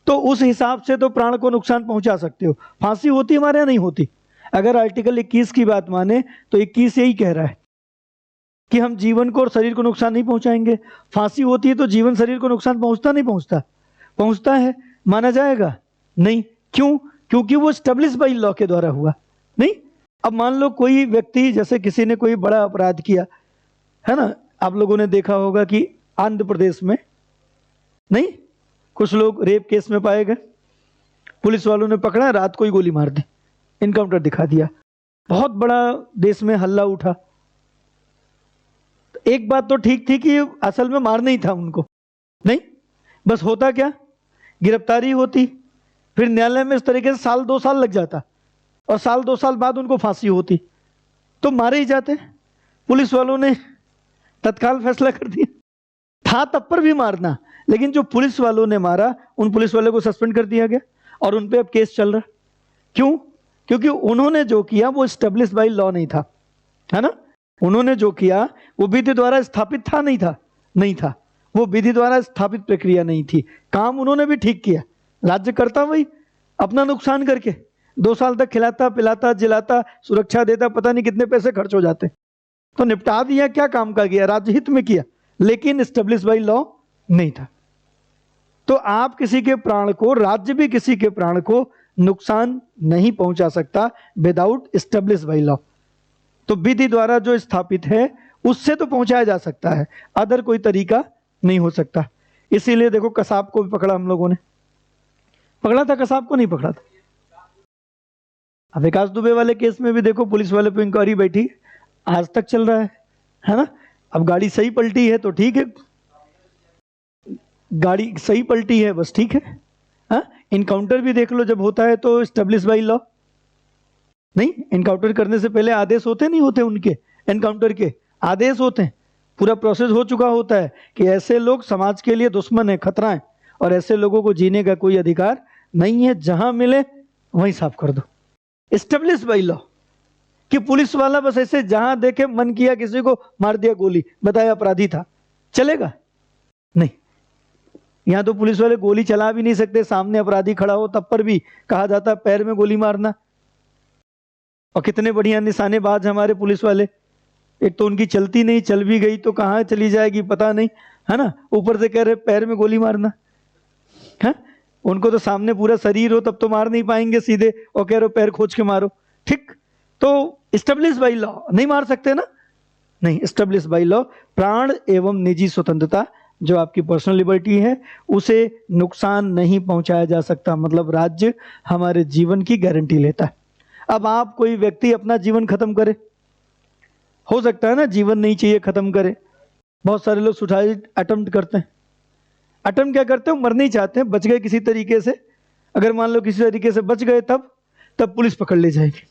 S1: तो उस हिसाब से तो प्राण को नुकसान पहुंचा सकते हो। फांसी होती हमारे यहाँ नहीं होती। अगर आर्टिकल 21 की बात माने तो 21 यही कह रहा है कि हम जीवन को और शरीर को नुकसान नहीं पहुंचाएंगे। फांसी होती है तो जीवन शरीर को नुकसान पहुंचता नहीं पहुंचता? पहुंचता है, माना जाएगा? नहीं। क्यों? क्योंकि वो एस्टेब्लिश बाय लॉ के द्वारा हुआ। नहीं, अब मान लो कोई व्यक्ति, जैसे किसी ने कोई बड़ा अपराध किया है ना, आप लोगों ने देखा होगा कि आंध्र प्रदेश में नहीं कुछ लोग रेप केस में पाए गए, पुलिस वालों ने पकड़ा, रात को ही गोली मार दी, इनकाउंटर दिखा दिया, बहुत बड़ा देश में हल्ला उठा। एक बात तो ठीक थी कि असल में मारना ही था उनको, नहीं बस होता क्या, गिरफ्तारी होती, फिर न्यायालय में इस तरीके से 1-2 साल लग जाता, और 1-2 साल बाद उनको फांसी होती, तो मारे ही जाते। पुलिस वालों ने तत्काल फैसला कर दिया, था तब पर भी मारना, लेकिन जो पुलिस वालों ने मारा उन पुलिस वालों को सस्पेंड कर दिया गया और उन पे अब केस चल रहा। क्यों? क्योंकि उन्होंने जो किया वो एस्टेब्लिश बाय लॉ नहीं था, है ना। उन्होंने जो किया वो विधि द्वारा स्थापित था, नहीं था? नहीं था। वो विधि द्वारा स्थापित प्रक्रिया नहीं थी। काम उन्होंने भी ठीक किया, राज्य करता वही अपना नुकसान करके 2 साल तक खिलाता पिलाता जिलाता सुरक्षा देता, पता नहीं कितने पैसे खर्च हो जाते। तो निपटा दिया, क्या काम का किया? राज्य हित में किया, लेकिन स्टेब्लिश बाई लॉ नहीं था। तो आप किसी के प्राण को, राज्य भी किसी के प्राण को नुकसान नहीं पहुंचा सकता विदाउट स्टेब्लिश बाई लॉ। तो विधि द्वारा जो स्थापित है उससे तो पहुंचाया जा सकता है, अदर कोई तरीका नहीं हो सकता। इसीलिए देखो कसाब को भी पकड़ा हम लोगों ने, पकड़ा था, कसाब को नहीं पकड़ा था। अब विकास दुबे वाले केस में भी देखो पुलिस वाले पे इंक्वायरी बैठी, आज तक चल रहा है ना। अब गाड़ी सही पलटी है तो ठीक है, गाड़ी सही पलटी है बस ठीक है। हाँ, इनकाउंटर भी देख लो, जब होता है तो स्टेब्लिश बाई लॉ नहीं, इनकाउंटर करने से पहले आदेश होते नहीं होते, उनके एनकाउंटर के आदेश होते हैं, पूरा प्रोसेस हो चुका होता है कि ऐसे लोग समाज के लिए दुश्मन है, खतरा है, और ऐसे लोगों को जीने का कोई अधिकार नहीं है, जहां मिले वहीं साफ कर दो। स्टेब्लिश बाई लॉ कि पुलिस वाला बस ऐसे जहां देखे मन किया किसी को मार दिया गोली, बताया अपराधी था, चलेगा? नहीं। यहां तो पुलिस वाले गोली चला भी नहीं सकते, सामने अपराधी खड़ा हो तब पर भी कहा जाता है पैर में गोली मारना। और कितने बढ़िया निशानेबाज हमारे पुलिस वाले, एक तो उनकी चलती नहीं, चल भी गई तो कहाँ चली जाएगी पता नहीं, है ना, ऊपर से कह रहे पैर में गोली मारना है। उनको तो सामने पूरा शरीर हो तब तो मार नहीं पाएंगे सीधे, और कह रहे पैर खोज के मारो, ठीक। तो स्टेब्लिश बाई लॉ नहीं मार सकते ना, नहीं। स्टेब्लिश बाई लॉ प्राण एवं निजी स्वतंत्रता, जो आपकी पर्सनल लिबर्टी है, उसे नुकसान नहीं पहुंचाया जा सकता। मतलब राज्य हमारे जीवन की गारंटी लेता है। अब आप कोई व्यक्ति अपना जीवन खत्म करे, हो सकता है ना जीवन नहीं चाहिए खत्म करे, बहुत सारे लोग सुसाइड अटेम्प्ट करते हैं। अटेम्प्ट क्या करते हैं? मरना ही चाहते हैं, बच गए किसी तरीके से। अगर मान लो किसी तरीके से बच गए, तब पुलिस पकड़ ले जाएगी,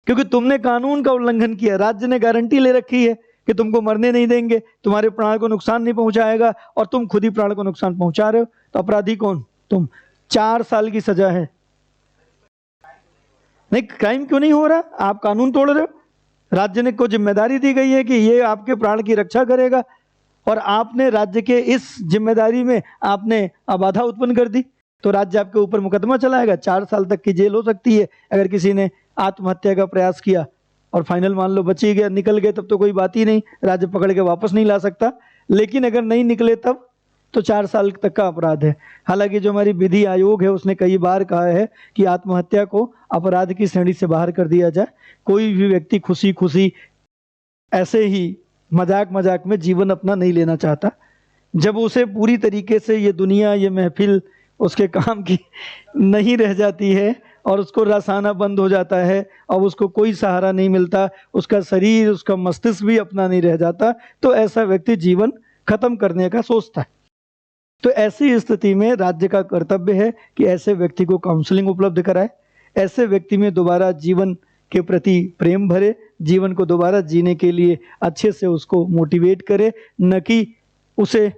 S1: क्योंकि तुमने कानून का उल्लंघन किया। राज्य ने गारंटी ले रखी है कि तुमको मरने नहीं देंगे, तुम्हारे प्राण को नुकसान नहीं पहुंचाएगा, और तुम खुद ही प्राण को नुकसान पहुंचा रहे हो। तो अपराधी कौन? तुम। 4 साल की सजा है। नहीं, क्राइम क्यों नहीं हो रहा? आप कानून तोड़ रहे हो। राज्य ने को जिम्मेदारी दी गई है कि ये आपके प्राण की रक्षा करेगा, और आपने राज्य के इस जिम्मेदारी में आपने अबाधा उत्पन्न कर दी, तो राज्य आपके ऊपर मुकदमा चलाएगा। 4 साल तक की जेल हो सकती है अगर किसी ने आत्महत्या का प्रयास किया, और फाइनल मान लो बच ही गया, निकल गए, तब तो कोई बात ही नहीं, राज्य पकड़ के वापस नहीं ला सकता। लेकिन अगर नहीं निकले तब तो 4 साल तक का अपराध है। हालांकि जो हमारी विधि आयोग है उसने कई बार कहा है कि आत्महत्या को अपराध की श्रेणी से बाहर कर दिया जाए। कोई भी व्यक्ति खुशी खुशी ऐसे ही मजाक मजाक में जीवन अपना नहीं लेना चाहता। जब उसे पूरी तरीके से ये दुनिया, ये महफिल उसके काम की नहीं रह जाती है, और उसको रस आना बंद हो जाता है, और उसको कोई सहारा नहीं मिलता, उसका शरीर, उसका मस्तिष्क भी अपना नहीं रह जाता, तो ऐसा व्यक्ति जीवन खत्म करने का सोचता है। तो ऐसी स्थिति में राज्य का कर्तव्य है कि ऐसे व्यक्ति को काउंसलिंग उपलब्ध कराए, ऐसे व्यक्ति में दोबारा जीवन के प्रति प्रेम भरे, जीवन को दोबारा जीने के लिए अच्छे से उसको मोटिवेट करे, न कि उसे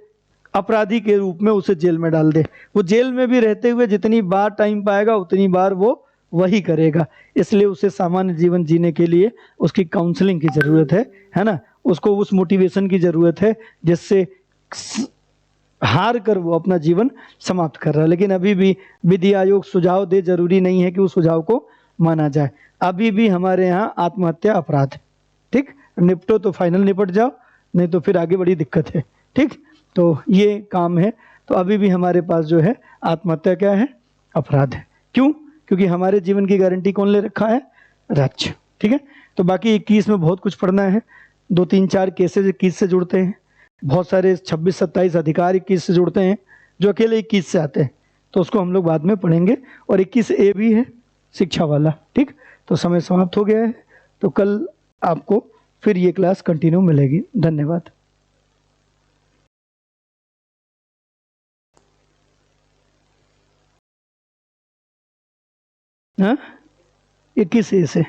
S1: अपराधी के रूप में उसे जेल में डाल दे। वो जेल में भी रहते हुए जितनी बार टाइम पाएगा उतनी बार वो वही करेगा। इसलिए उसे सामान्य जीवन जीने के लिए उसकी काउंसलिंग की जरूरत है ना, उसको उस मोटिवेशन की जरूरत है जिससे हार कर वो अपना जीवन समाप्त कर रहा है। लेकिन अभी भी विधि आयोग सुझाव दे, जरूरी नहीं है कि उस सुझाव को माना जाए। अभी भी हमारे यहाँ आत्महत्या अपराध है, ठीक। निपटो तो फाइनल निपट जाओ, नहीं तो फिर आगे बड़ी दिक्कत है, ठीक। तो ये काम है। तो अभी भी हमारे पास जो है आत्महत्या क्या है? अपराध है। क्यों? क्योंकि हमारे जीवन की गारंटी कौन ले रखा है? राज्य, ठीक है। तो बाकी 21 में बहुत कुछ पढ़ना है। 2-3-4 केसेज 21 से जुड़ते हैं, बहुत सारे 26-27 अधिकार 21 से जुड़ते हैं, जो अकेले 21 से आते हैं, तो उसको हम लोग बाद में पढ़ेंगे। और 21A भी है शिक्षा वाला, ठीक। तो समय समाप्त हो गया है, तो कल आपको फिर ये क्लास कंटिन्यू मिलेगी। धन्यवाद। हाँ, 21A से